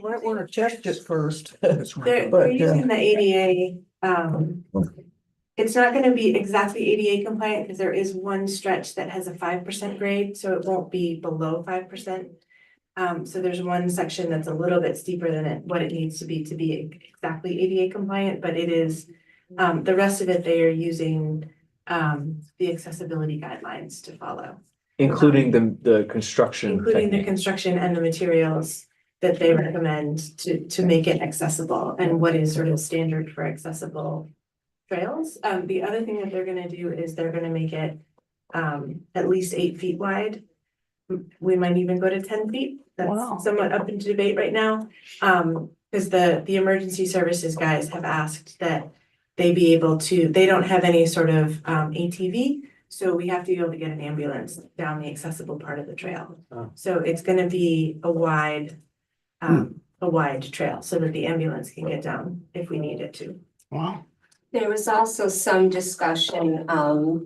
Might wanna test it first. They're But, using the ADA, it's not gonna be exactly ADA compliant, because there is one stretch that has a 5% grade, so it won't be below 5%. So there's one section that's a little bit steeper than what it needs to be exactly ADA compliant, but it is, the rest of it, they are using, the accessibility guidelines to follow. Including the construction. Including the technique. construction and the materials that they recommend to make it accessible and what is sort of standard for accessible trails. The other thing that they're gonna do is they're gonna make it at least 8 feet wide. We might even go to 10 feet. Wow. That's somewhat up into debate right now. Because the emergency services guys have asked that they be able to, they don't have any sort of ATV. So we have to be able to get an ambulance down the accessible part of the trail. Oh. So it's gonna be a wide trail so that the ambulance can get down if we need it to. Wow. There was also some discussion,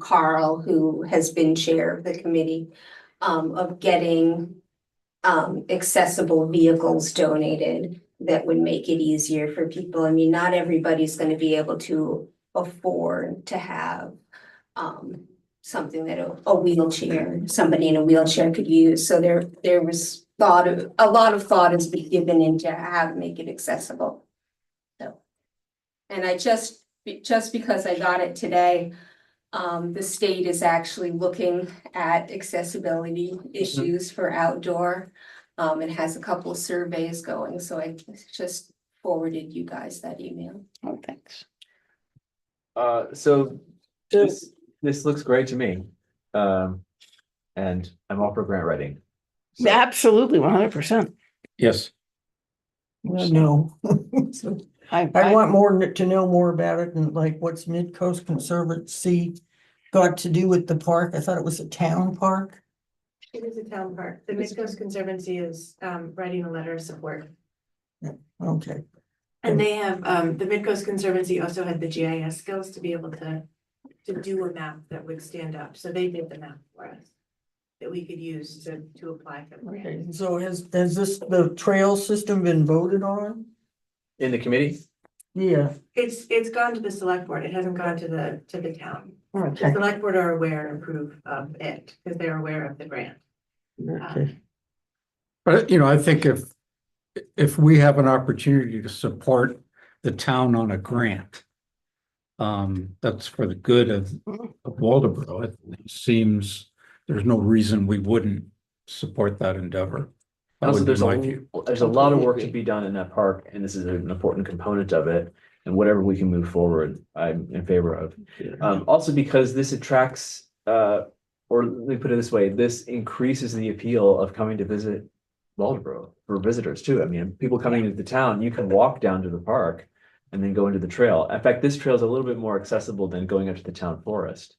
Carl, who has been chair of the committee, of getting accessible vehicles donated that would make it easier for people. I mean, not everybody's gonna be able to afford to have something that a wheelchair, somebody in a wheelchair could use. So there was a lot of thought has been given into how to make it accessible. So, and I just because I got it today, the state is actually looking at accessibility issues for outdoor. It has a couple of surveys going, so I just forwarded you guys that email. Oh, thanks. So this looks great to me. And I'm all for grant writing. Absolutely, 100%. Yes. No. I I want to know more about it and like what's Midcoast Conservancy got to do with the park. I thought it was a town park. It is a town park. The Midcoast Conservancy is writing a letter of support. Okay. And they have, the Midcoast Conservancy also had the GIS skills to be able to do a map that would stand up. So they did the map for us that we could use to apply for the grant. Okay, so has the trail system been voted on? In the committee? Yeah. It's gone to the select board. It hasn't gone to the town. The Okay. select board are aware and approve of it because they're aware of the grant. Okay. But, you know, I think if we have an opportunity to support the town on a grant, that's for the good of Waldeboro. It seems there's no reason we wouldn't support that endeavor. That Also, would be my view. there's a lot of work to be done in that park, and this is an important component of it. And whatever we can move forward, I'm in favor of. Also because this attracts, or let me put it this way, this increases the appeal of coming to visit Waldeboro for visitors too. I mean, people coming into the town, you can walk down to the park and then go into the trail. In fact, this trail is a little bit more accessible than going up to the town forest.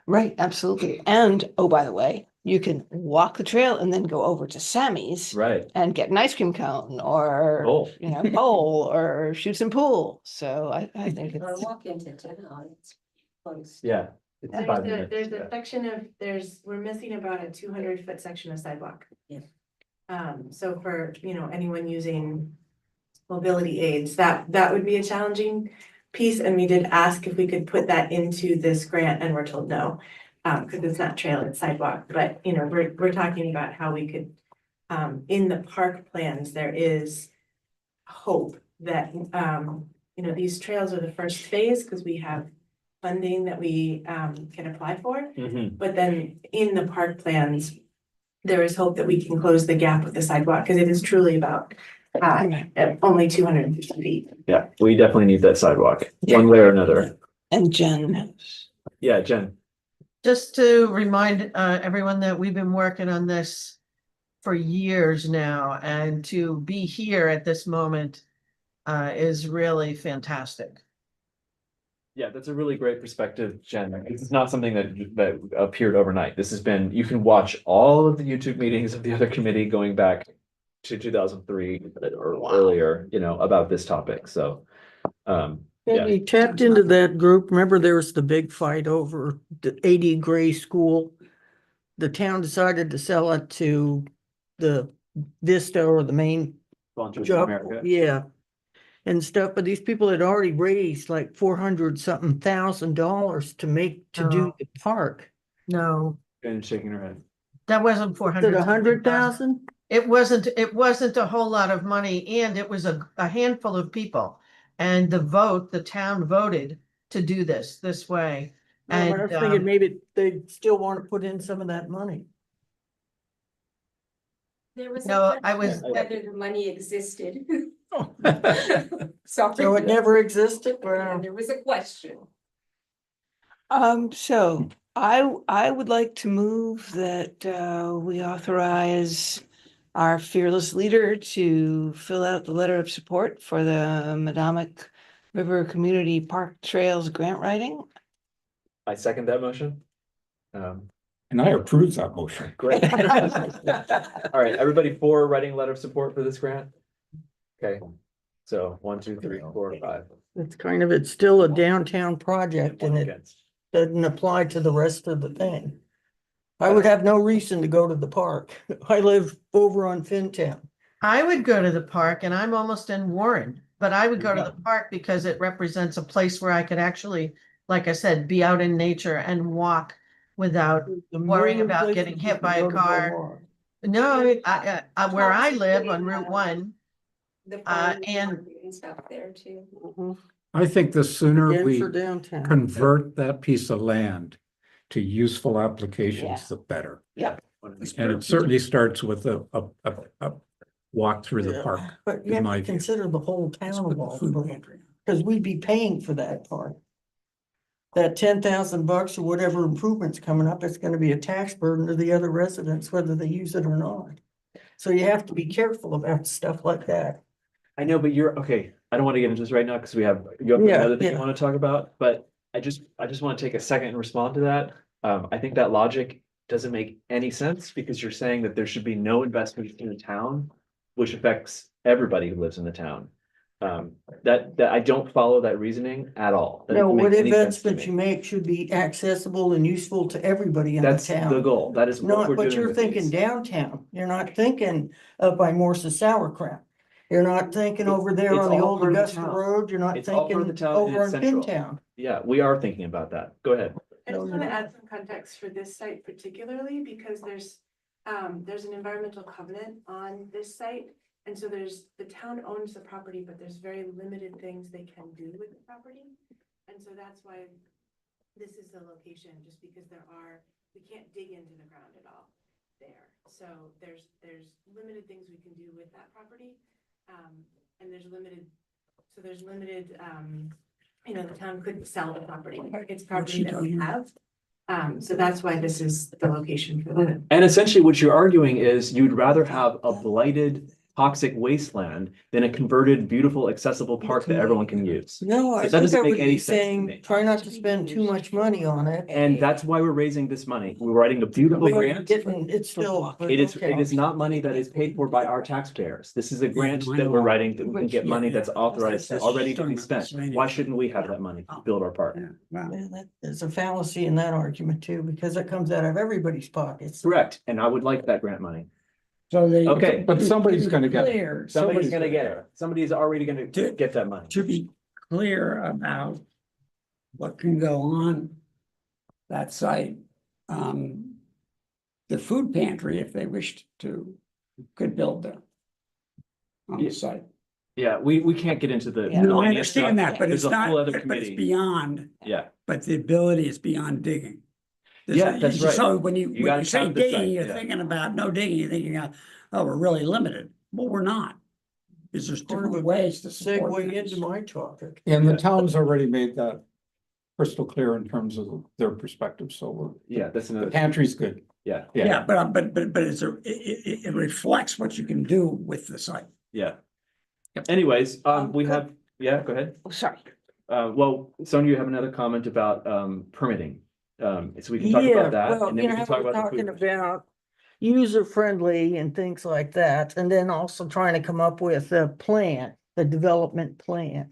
Right, absolutely. And, oh, by the way, you can walk the trail and then go over to Sammy's Right. and get an ice cream cone or, Bowl. you know, bowl or shoot some pool. So I think Or it's, walk into town, it's close. Yeah. It's 5 minutes, There's yeah. a section of, we're missing about a 200-foot section of sidewalk. Yeah. So for, anyone using mobility aids, that would be a challenging piece, and we did ask if we could put that into this grant, and we're told no. Because it's not trail, it's sidewalk, but we're talking about how we could, in the park plans, there is hope that, these trails are the first phase, because we have funding that we can apply for. Mhm. But then in the park plans, there is hope that we can close the gap with the sidewalk, because it is truly about only 250 feet. Yeah, we definitely need that sidewalk, one way or another. And Jen. Yeah, Jen. Just to remind everyone that we've been working on this for years now, and to be here at this moment is really fantastic. Yeah, that's a really great perspective, Jen. This is not something that appeared overnight. This has been, you can watch all of the YouTube meetings of the other committee going back to 2003 or earlier, you know, about this topic. So, And yeah, you tapped into that group. Remember, there was the big fight over the 80 Gray School. The town decided to sell it to the Vista or the main Volunteers for job. America. Yeah. And stuff, but these people had already raised like 400 something thousand dollars to do Oh. the park. No, And shaking her head. that wasn't Is it 100,000? It wasn't a whole lot of money, and it was a handful of people. And the town voted to do this way. I was And, thinking maybe they still want to put in some of that money. There was No, a I was- question whether the money existed. So Sorry. it never existed? Well, There was a question. So I would like to move that we authorize our fearless leader to fill out the letter of support for the Madomic River Community Park Trails grant writing. I second that motion. And I approve that motion. Great. All right, everybody for writing a letter of support for this grant? Okay, so 1, 2, 3, 4, 5. it's still a downtown project and One it against. doesn't apply to the rest of the thing. I would have no reason to go to the park. I live over on Fintown. I would go to the park, and I'm almost in Warren, but I would go to the park because it represents a place where I could actually, like I said, be out in nature and walk without worrying about getting hit by a car. No, where I live on Route 1, The and- and stuff there too. I think the sooner Again we for downtown. convert that piece of land to useful Yeah. applications, the better. Yep. And it certainly starts with a walk through the Yeah, park. But you in have my to view. consider the whole Let's town put the involved, food pantry. because we'd be paying for that part. That $10,000 or whatever improvements coming up, it's gonna be a tax burden to the other residents, whether they use it or not. So you have to be careful about stuff like that. I know, but you're, okay, I don't want to get into this right now because you have Yeah, another thing you yeah. want to talk about, but I just want to take a second and respond to that. I think that logic doesn't make any sense because you're saying that there should be no investment in the town, which affects everybody who lives in the town. That I don't follow that reasoning at all. That No, doesn't what make any sense to investments you me. make should be accessible and useful to everybody in the That's the town. goal. That is what Not, we're but doing you're with thinking these. downtown. You're not thinking up by Morse's Sauerkraut. You're not thinking over there It's on the all old part of the Augusta town. Road. You're not It's all part of thinking the town and over it's in central. Fintown. Yeah, we are thinking about that. Go ahead. I No, just you're want to not. add some context for this site particularly because there's an environmental covenant on this site. And so the town owns the property, but there's very limited things they can do with the property. And so that's why this is the location, just because we can't dig into the ground at all there. So there's limited things we can do with that property. And there's limited, the town couldn't sell the property. It's property that we have. So that's why this is the location for that. And essentially what you're arguing is you'd rather have a blighted toxic wasteland than a converted, beautiful, accessible park that everyone can use. No, I That think doesn't I make would any be sense to saying, me. try not to spend too much money on it. And that's why we're raising this money. We're writing a beautiful But grant. it's still. It okay. is not money that is paid for by our taxpayers. This is a grant I that we're know. writing that we can get money that's authorized That's already to talking be about spent. miscellaneous. Why shouldn't we have that money to build our park? Yeah, wow. Yeah, there's a fallacy in that argument too, because it comes out of everybody's pockets. Correct. And I would like that grant money. So they. Okay. But somebody's gonna get it. Clear, Somebody's gonna get it. Somebody's already gonna To- get that money. to be clear about what can go on that site. The food pantry, if they wished to, could build them on Yeah. the site. Yeah, we can't get into the. Yeah. No, I finance understand stuff. that, but There's it's a not, whole other but it's committee. beyond, Yeah, but the ability is beyond digging. Yeah, that's right. So when you gotta say count the site, digging, you're yeah. thinking about no digging, you're thinking, oh, we're really limited. Well, we're not. Because there's Part of different a ways to support Segue things. into my topic. And the town's already made that crystal clear in terms of their perspective, so Yeah, that's the another, pantry's good. yeah, Yeah, but it reflects what you can do with the site. yeah. Yep. Anyways, we have, yeah, go ahead. Oh, sorry. Well, Sonia, you have another comment about permitting. So we can talk Yeah, about that, well, and then you we know, can talk we're about the talking food. about user friendly and things like that, and then also trying to come up with a plan, the development plan.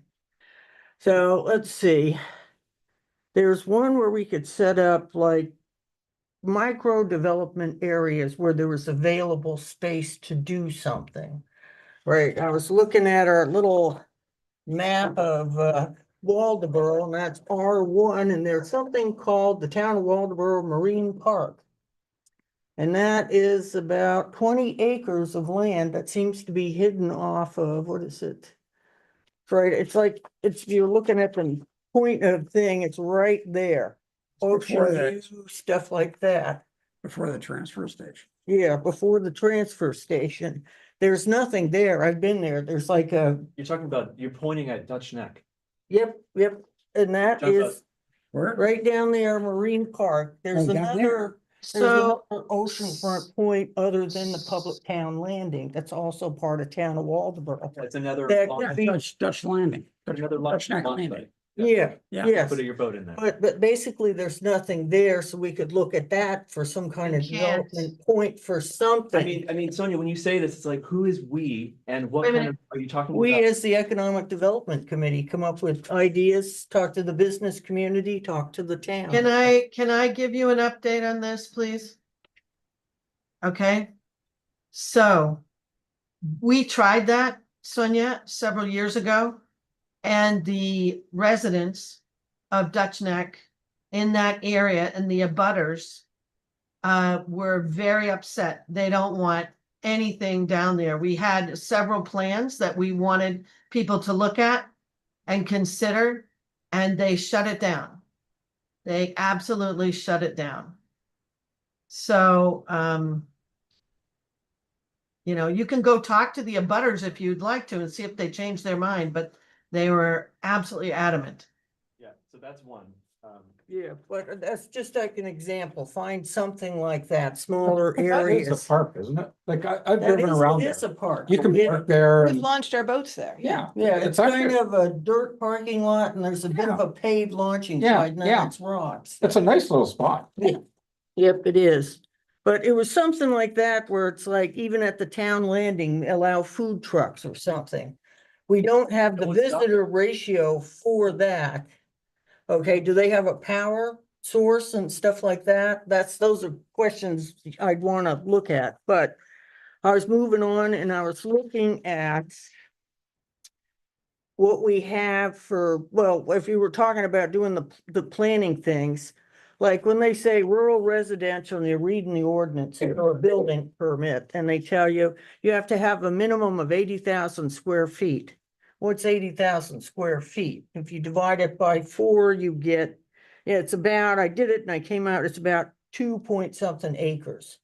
So let's see. There's one where we could set up like micro development areas where there was available space to do something. Right, I was looking at our little map of Waldeboro, and that's R1, and there's something called the Town of Waldeboro Marine Park. And that is about 20 acres of land that seems to be hidden off of, what is it? Right, it's like, you're looking at the point of thing, it's right there. Ocean Before that. view, stuff like that. Before the transfer station. Yeah, before the transfer station. There's nothing there. I've been there. There's like a, You're talking about, you're pointing at Dutch Neck. yep, and that Jump up. is Where? right down there, Marine Park. There's Oh, down there. another, there's So, another oceanfront point other than the public town landing. That's also part of town of Waldeboro. That's another. That launch- could be- Dutch Landing. Another Dutch Neck launch Landing. site. Yeah, Yeah. yes. Put your boat in there. But basically, there's nothing there, so we could look at that for some kind You of can't. development point for something. I mean, Sonia, when you say this, it's like, who is we and what Wait a kind minute. of, are you talking We, about? as the Economic Development Committee, come up with ideas, talk to the business community, talk to the town. can I give you an update on this, please? Okay, so we tried that, Sonia, several years ago. And the residents of Dutch Neck in that area and the abutters were very upset. They don't want anything down there. We had several plans that we wanted people to look at and consider, and they shut it down. They absolutely shut it down. So, you know, you can go talk to the abutters if you'd like to and see if they change their mind, but they were absolutely adamant. Yeah, so that's one. Yeah, but that's just like an example. Find something like that, smaller That is areas. a park, isn't it? Like I've That driven around it is there. a park. You can Yeah. park there We've and, launched our boats there. yeah. Yeah, it's kind actually- of a dirt parking lot and there's a bit of a paved launching Yeah, side, and then yeah. it's rocks. It's a nice little spot. Yep, it is. But it was something like that where it's like, even at the town landing, allow food trucks or something. We don't have the Don't stop. visitor ratio for that. Okay, do they have a power source and stuff like that? Those are questions I'd want to look at, but I was moving on and I was looking at what we have for, well, if you were talking about doing the planning things, like when they say rural residential and you're reading the ordinance or a building permit and they tell you, you have to have a minimum of 80,000 square feet. What's 80,000 square feet? If you divide it by 4, you get, yeah, it's about, I did it and I came out, it's about 2 point something acres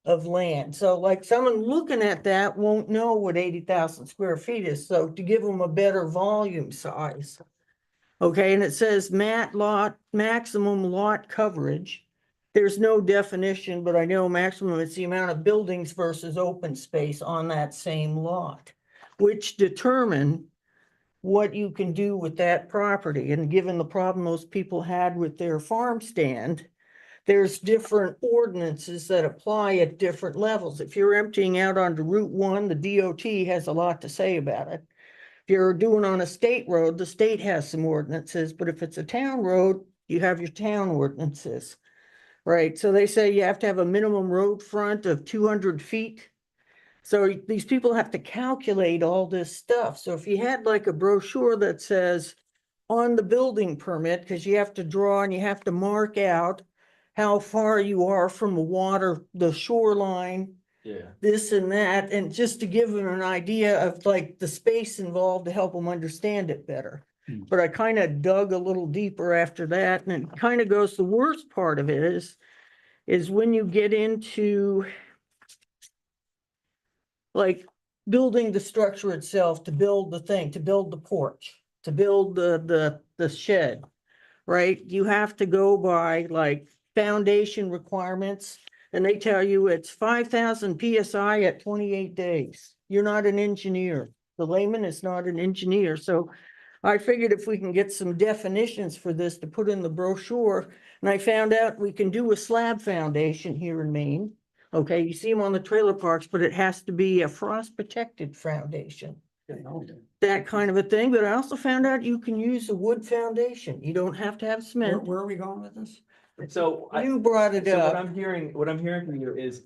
of land. So like someone looking at that won't know what 80,000 square feet is. So to give them a better volume size. Okay, and it says maximum lot coverage. There's no definition, but I know maximum is the amount of buildings versus open space on that same lot, which determine what you can do with that property. And given the problem those people had with their farm stand, there's different ordinances that apply at different levels. If you're emptying out onto Route 1, the DOT has a lot to say about it. If you're doing on a state road, the state has some ordinances, but if it's a town road, you have your town ordinances. Right, so they say you have to have a minimum road front of 200 feet. So these people have to calculate all this stuff. So if you had like a brochure that says on the building permit, because you have to draw and you have to mark out how far you are from the water, the shoreline, Yeah. this and that, and just to give them an idea of like the space involved to help them understand it better. But I kind of dug a little deeper after that, and it kind of goes, the worst part of it is when you get into like building the structure itself, to build the thing, to build the porch, to build the shed. right? You have to go by like foundation requirements. And they tell you it's 5,000 PSI at 28 days. You're not an engineer. The layman is not an engineer. So I figured if we can get some definitions for this to put in the brochure, and I found out we can do a slab foundation here in Maine. Okay, you see them on the trailer parks, but it has to be a frost protected foundation. That kind of a thing, but I also found out you can use a wood foundation. You don't have to have Where, cement. where are we going with this? So You brought it so what up. what I'm hearing from you is,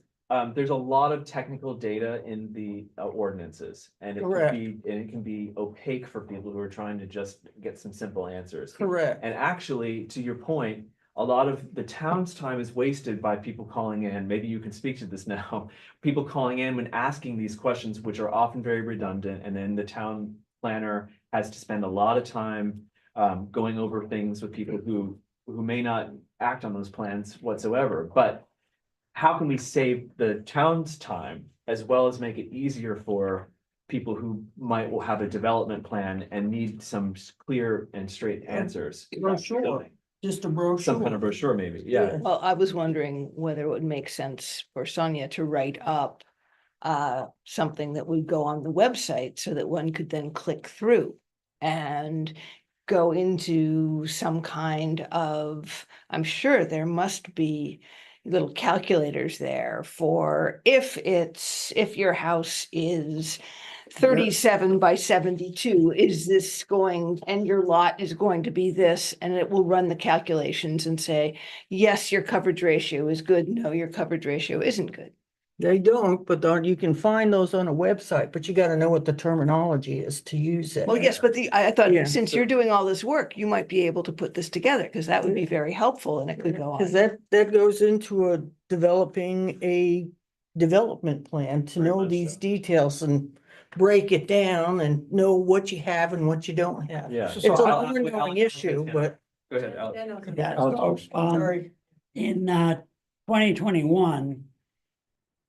there's a lot of technical data in the ordinances. And Correct. it can be opaque for people who are trying to just get some simple answers. Correct. And actually, to your point, a lot of the town's time is wasted by people calling in. Maybe you can speak to this now. People calling in when asking these questions, which are often very redundant, and then the town planner has to spend a lot of time going over things with people who may not act on those plans whatsoever. But how can we save the town's time as well as make it easier for people who will have a development plan and need some clear and straight answers? Brochure. Just a brochure. Some kind of brochure, maybe, yeah. Well, I was wondering whether it would make sense for Sonia to write up something that would go on the website so that one could then click through and go into some kind of, I'm sure there must be little calculators there for if your house is 37 by 72, is this going, and your lot is going to be this, and it will run the calculations and say, yes, your coverage ratio is good. No, your coverage ratio isn't good. They don't, but you can find those on a website, but you gotta know what the terminology is to use it. Well, yes, but I thought Yeah. since you're doing all this work, you might be able to put this together because that would be very helpful and it could go Cause on. that goes into developing a development plan to Very know much these so. details and break it down and know what you have and what you don't have. Yeah. It's an So ongoing issue, but. Go ahead, Alex. Yeah, So, sorry. in 2021,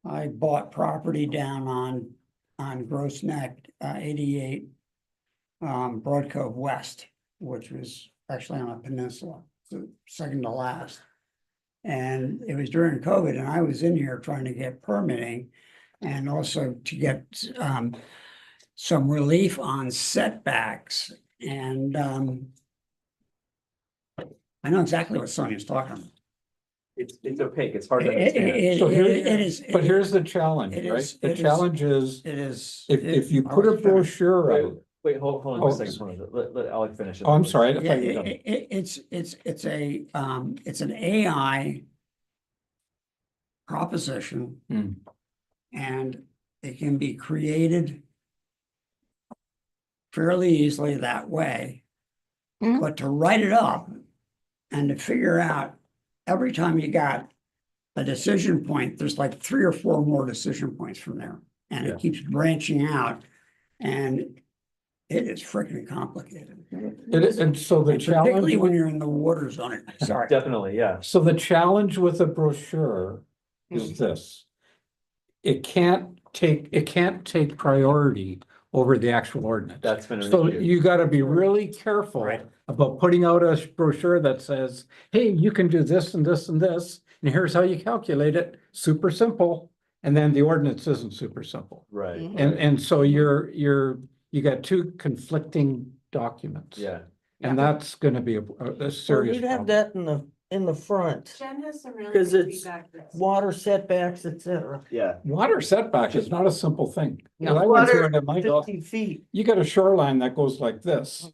I bought property down on Gross Neck, 88, Broad Cove West, which was actually on a peninsula, so second to last. And it was during COVID, and I was in here trying to get permitting and also to get some relief on setbacks. And I know exactly what Sonia's talking about. It's opaque, it's hard to It- understand. it- So it- here- it is- But here's the challenge, it right? is- The it is- challenge is, It is. if you put a brochure Wait, out, wait, hold on Oh, a second. Hold on. Let Alex finish. oh, I'm sorry. I Yeah, thought you were done. it's an AI proposition. Hmm. And it can be created fairly easily that way. Mhm. But to write it up and to figure out every time you got a decision point, there's like 3 or 4 more decision points from there. And Yeah. it keeps branching out and it is freaking complicated. It is, and so the And particularly challenge, when you're in the water zone, sorry. Definitely, yeah. so the challenge with a brochure is this. It can't take priority over the actual ordinance. That's been an So issue. you gotta be really careful Right. about putting out a brochure that says, hey, you can do this and this and this, and here's how you calculate it, super simple. And then the ordinance isn't super simple. Right, Mhm. And so you got 2 conflicting documents. yeah. And that's gonna be a Well, serious you'd have problem. that in the front, Jen has some really 'Cause good it's feedback. that's- water setbacks, et cetera. Yeah. Water setback is not a simple thing. No. When I went through Water, it at my house, 50 feet. you got a shoreline that goes like this.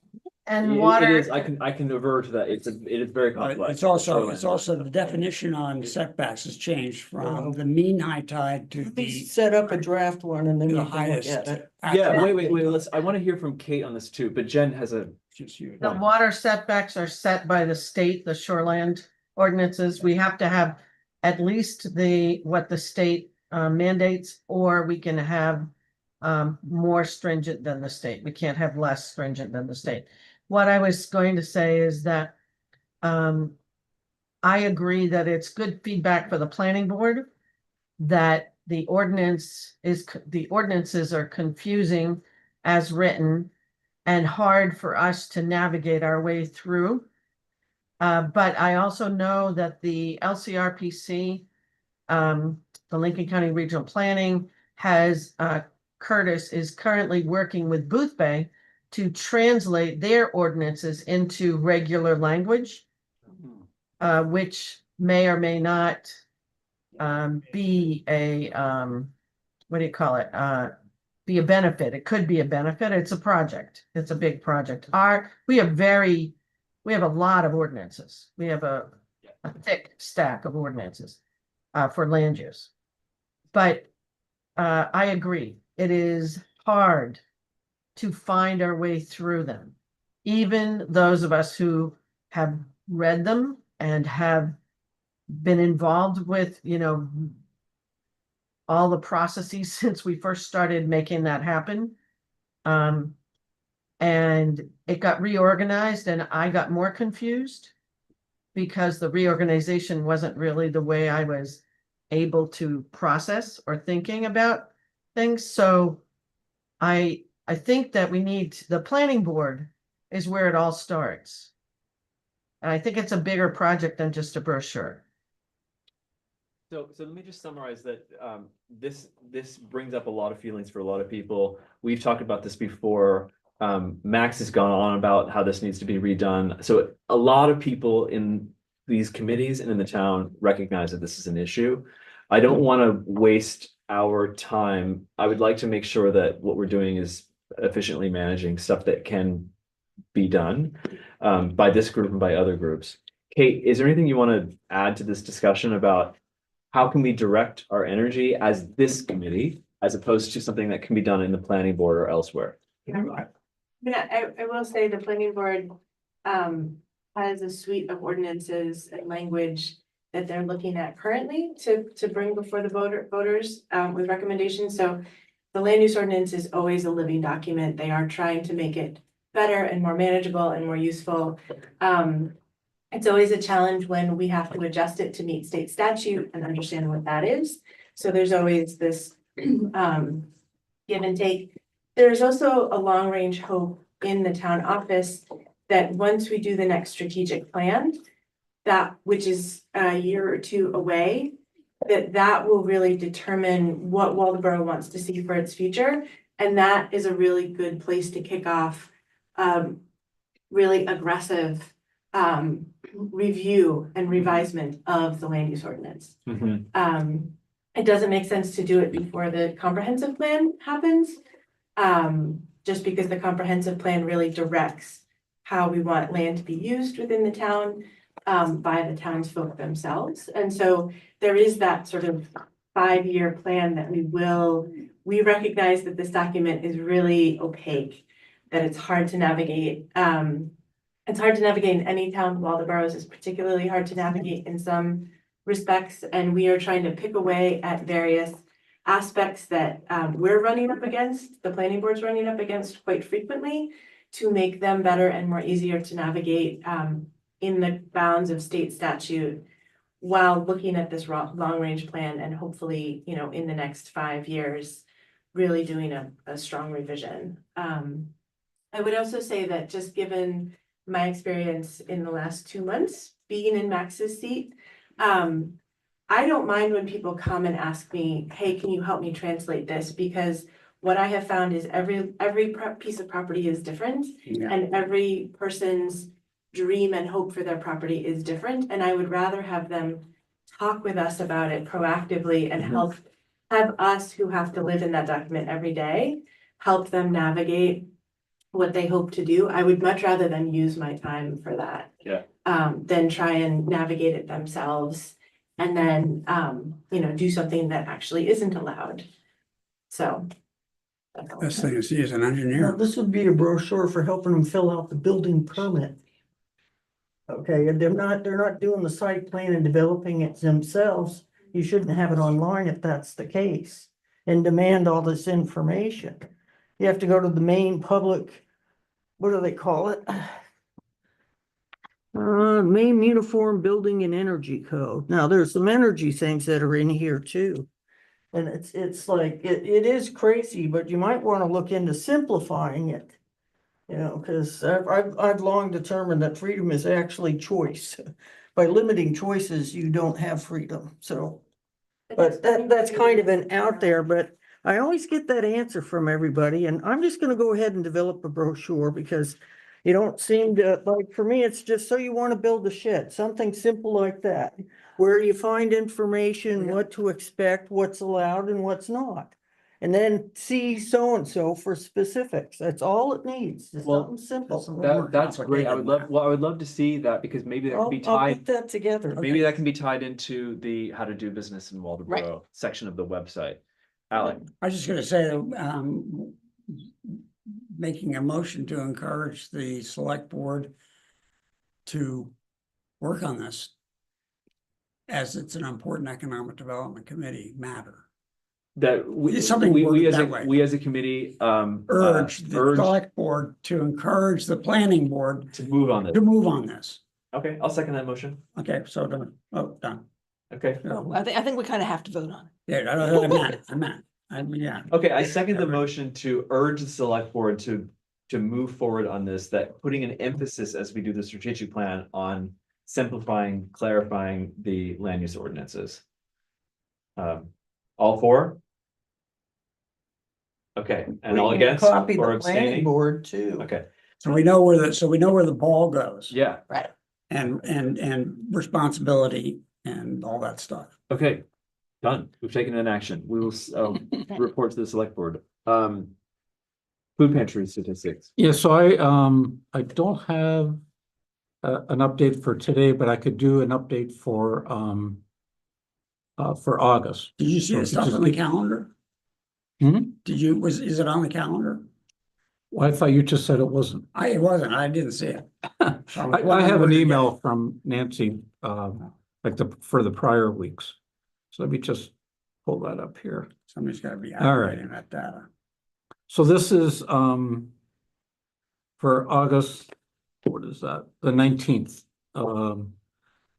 And It water. is, I can avert to that. It is very complex. It's also the definition on setbacks has changed from the mean high tide to We the. set up a draft one and then The you can look highest. at it. Yeah, wait, I want to hear from Kate on this too, but Jen has a. Just you. The water setbacks are set by the state, the shoreland ordinances. We have to have at least what the state mandates, or we can have more stringent than the state. We can't have less stringent than the state. What I was going to say is that I agree that it's good feedback for the planning board that the ordinances are confusing as written and hard for us to navigate our way through. But I also know that the LCRPC, the Lincoln County Regional Planning has, Curtis is currently working with Booth Bay to translate their ordinances into regular language, which may or may not be a, what do you call it? Be a benefit. It could be a benefit. It's a project. It's a big project. We have a lot of ordinances. We have a thick stack of ordinances for land use. But I agree, it is hard to find our way through them. Even those of us who have read them and have been involved with, all the processes since we first started making that happen. And it got reorganized and I got more confused because the reorganization wasn't really the way I was able to process or thinking about things. So I think that we need, the planning board is where it all starts. And I think it's a bigger project than just a brochure. So let me just summarize that, this brings up a lot of feelings for a lot of people. We've talked about this before. Max has gone on about how this needs to be redone. So a lot of people in these committees and in the town recognize that this is an issue. I don't want to waste our time. I would like to make sure that what we're doing is efficiently managing stuff that can be done by this group and by other groups. Kate, is there anything you want to add to this discussion about how can we direct our energy as this committee, as opposed to something that can be done in the planning board or elsewhere? I will say the planning board has a suite of ordinances and language that they're looking at currently to bring before the voters with recommendations. So the land use ordinance is always a living document. They are trying to make it better and more manageable and more useful. It's always a challenge when we have to adjust it to meet state statute and understand what that is. So there's always this give and take. There's also a long range hope in the town office that once we do the next strategic plan, that which is a year or two away, that will really determine what Waldeboro wants to see for its future. And that is a really good place to kick off really aggressive review and revisement of the land use ordinance. It doesn't make sense to do it before the comprehensive plan happens. Just because the comprehensive plan really directs how we want land to be used within the town by the townsfolk themselves. And so there is that sort of 5-year plan that we recognize that this document is really opaque, that it's hard to navigate. It's hard to navigate in any town. Waldeboro's is particularly hard to navigate in some respects. And we are trying to pick away at various aspects that we're running up against, the planning board's running up against quite frequently, to make them better and more easier to navigate in the bounds of state statute, while looking at this long range plan and hopefully, in the next 5 years, really doing a strong revision. I would also say that just given my experience in the last 2 months being in Max's seat, I don't mind when people come and ask me, hey, can you help me translate this? Because what I have found is every piece of property is different, and every person's dream and hope for their property is different. And I would rather have them talk with us about it proactively and have us, who have to live in that document every day, help them navigate what they hope to do. I would much rather than use my time for that. Than try and navigate it themselves and then, do something that actually isn't allowed. So. Best thing to see is an Now, engineer. this would be a brochure for helping them fill out the building permit. Okay, and they're not doing the site plan and developing it themselves. You shouldn't have it online if that's the case and demand all this information. You have to go to the main public, what do they call it? Main Uniform Building and Energy Code. Now, there's some energy things that are in here too. And it's like, it is crazy, but you might want to look into simplifying it. You know, because I've long determined that freedom is actually choice. By limiting choices, you don't have freedom, so. But that's kind of an out there, but I always get that answer from everybody, and I'm just gonna go ahead and develop a brochure because you don't seem to, like, for me, it's just so you want to build a shed, something simple like that. Where you find information, what to expect, what's allowed and what's not. And then see so-and-so for specifics. That's all it needs, just Well, something simple. That's great. I would love to see that because maybe that can be I'll tied. put that together. Maybe that can be tied into the how to do business in Waldeboro section of the website. Alec, I was just gonna say, making a motion to encourage the select board to work on this as it's an important economic development committee matter. that we, It's something we as that a, way. we as a committee, Urge the urge select board to encourage the planning board to move on this. to move on this. Okay, I'll second that motion. Okay, so done. Oh, done. Okay. Oh, I think we kind of have to vote on it. Yeah, I mean, yeah. Okay, I second the motion to urge the select board to move forward on this, that putting an emphasis as we do the strategic plan on simplifying, clarifying the land use ordinances. All for? Okay, and all We can against Copy or the planning abstaining? board too. Okay, So we know where the ball goes. yeah, And responsibility and all that stuff. okay, done. We've taken an action. We will report to the select board. Food pantry statistics. Yeah, so I don't have an update for today, but I could do an update for August. Did you see So the if you stuff just on the leave- calendar? Hmm? Is it on the calendar? Well, I thought you just said it wasn't. It wasn't, I didn't see it. I have an email from Nancy, like for the prior weeks. So let me just pull that up here. Somebody's gotta be All right. aggregating that data. So this is for August, what is that? The 19th.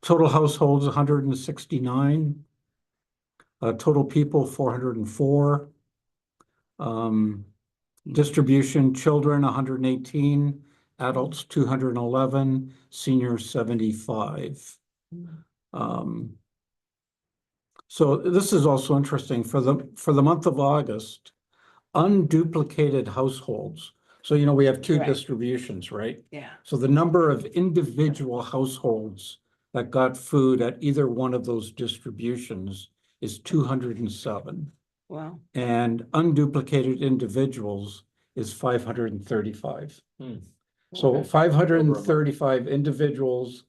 Total households 169. Total people 404. Distribution children 118, adults 211, seniors 75. So this is also interesting for the month of August, unduplicated households. So, you know, we have two Right. distributions, right? Yeah. So the number of individual households that got food at either one of those distributions is 207. Wow. And unduplicated individuals is 535. So Okay. 535 individuals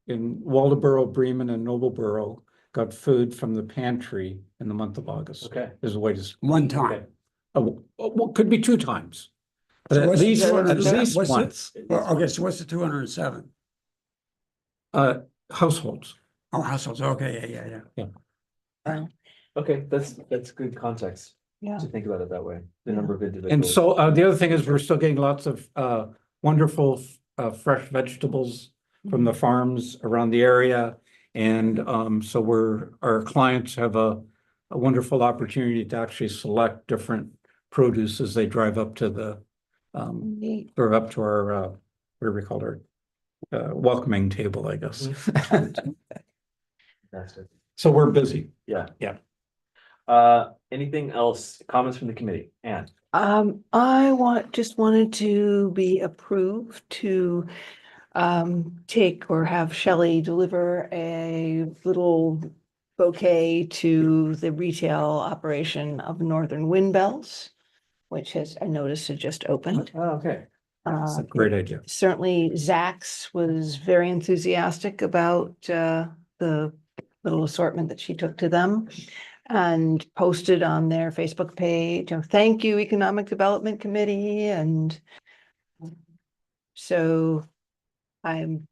in Waldeboro, Bremen, and Nobleboro got food from the pantry in the month of August. Okay. Is the way to. One time. Well, could be two times. But So at what's the least 207? What's the- once, Well, okay, so what's the 207? households. Oh, households, okay, yeah. Okay, that's good context Yeah. to think about it that way, the number of individuals. And so the other thing is we're still getting lots of wonderful fresh vegetables from the farms around the area. And so our clients have a wonderful opportunity to actually select different produce as they drive up to the Neat. or up to our what do we call it, welcoming table, I guess. Fantastic. So we're busy. Yeah. Yeah. Anything else, comments from the committee? Anne? I just wanted to be approved to take or have Shelley deliver a little bouquet to the retail operation of Northern Wind Bells, which has, I noticed, had just opened. Oh, okay. It's a Uh, great idea. Certainly Zach's was very enthusiastic about the little assortment that she took to them and posted on their Facebook page, thank you, Economic Development Committee, and so and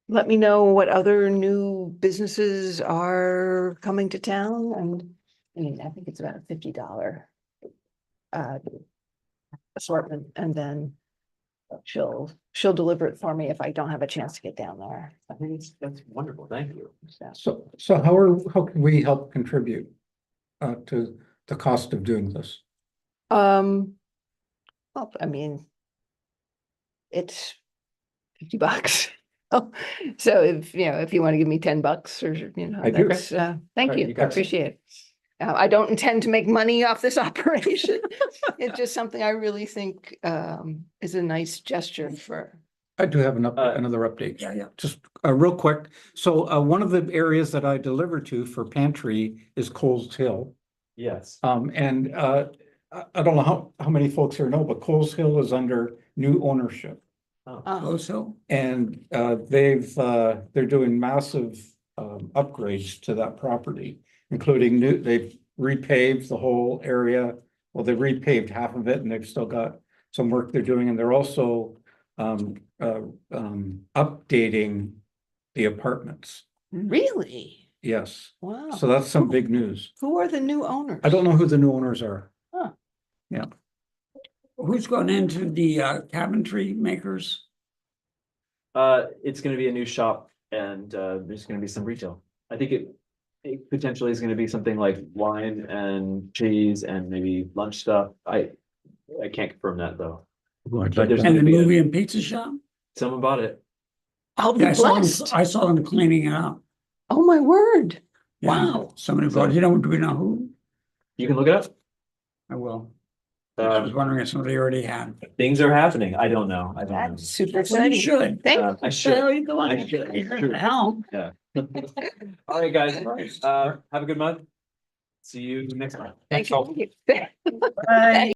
let me know what other new businesses are coming to town, and I mean, I think it's about a $50 assortment, and then she'll deliver it for me if I don't have a chance to get down there. I think that's wonderful. Thank you. So how can we help contribute to the cost of doing this? Well, I mean, it's $50. So if, if you want to give me $10 or, I do. that's, thank Alright, you, you I got it. appreciate it. I don't intend to make money off this operation. It's just something I really think, is a nice gesture for, I do have Uh, another update. Yeah. Just real quick. So one of the areas that I deliver to for pantry is Coles Hill. Yes. And I don't know how many folks here know, but Coles Hill is under new ownership. Also, And they're doing massive upgrades to that property, including they've repaved the whole area. Well, they repaved half of it and they've still got some work they're doing, and they're also updating the apartments. really? Yes, Wow. so that's some big news. Who are the new owners? I don't know who the new owners are. who's gone into the cabinetry makers? It's gonna be a new shop and there's gonna be some retail. I think it potentially is gonna be something like wine and cheese and maybe lunch stuff. I can't confirm that though. But there's- And the movie and pizza shop? Someone bought it. I'll be Yeah, blessed. I saw them cleaning it up. Oh, my word. Yeah, Wow. somebody bought, do we know who? You can look it up. I will. I was Um, wondering if somebody already had. things are happening. I don't know. I don't know. That's super Well, exciting. you should. Thank I you. should. You go on. I should. You're True. gonna help. Yeah. All right, guys. Have a good month. See you next month. Thank you. Bye.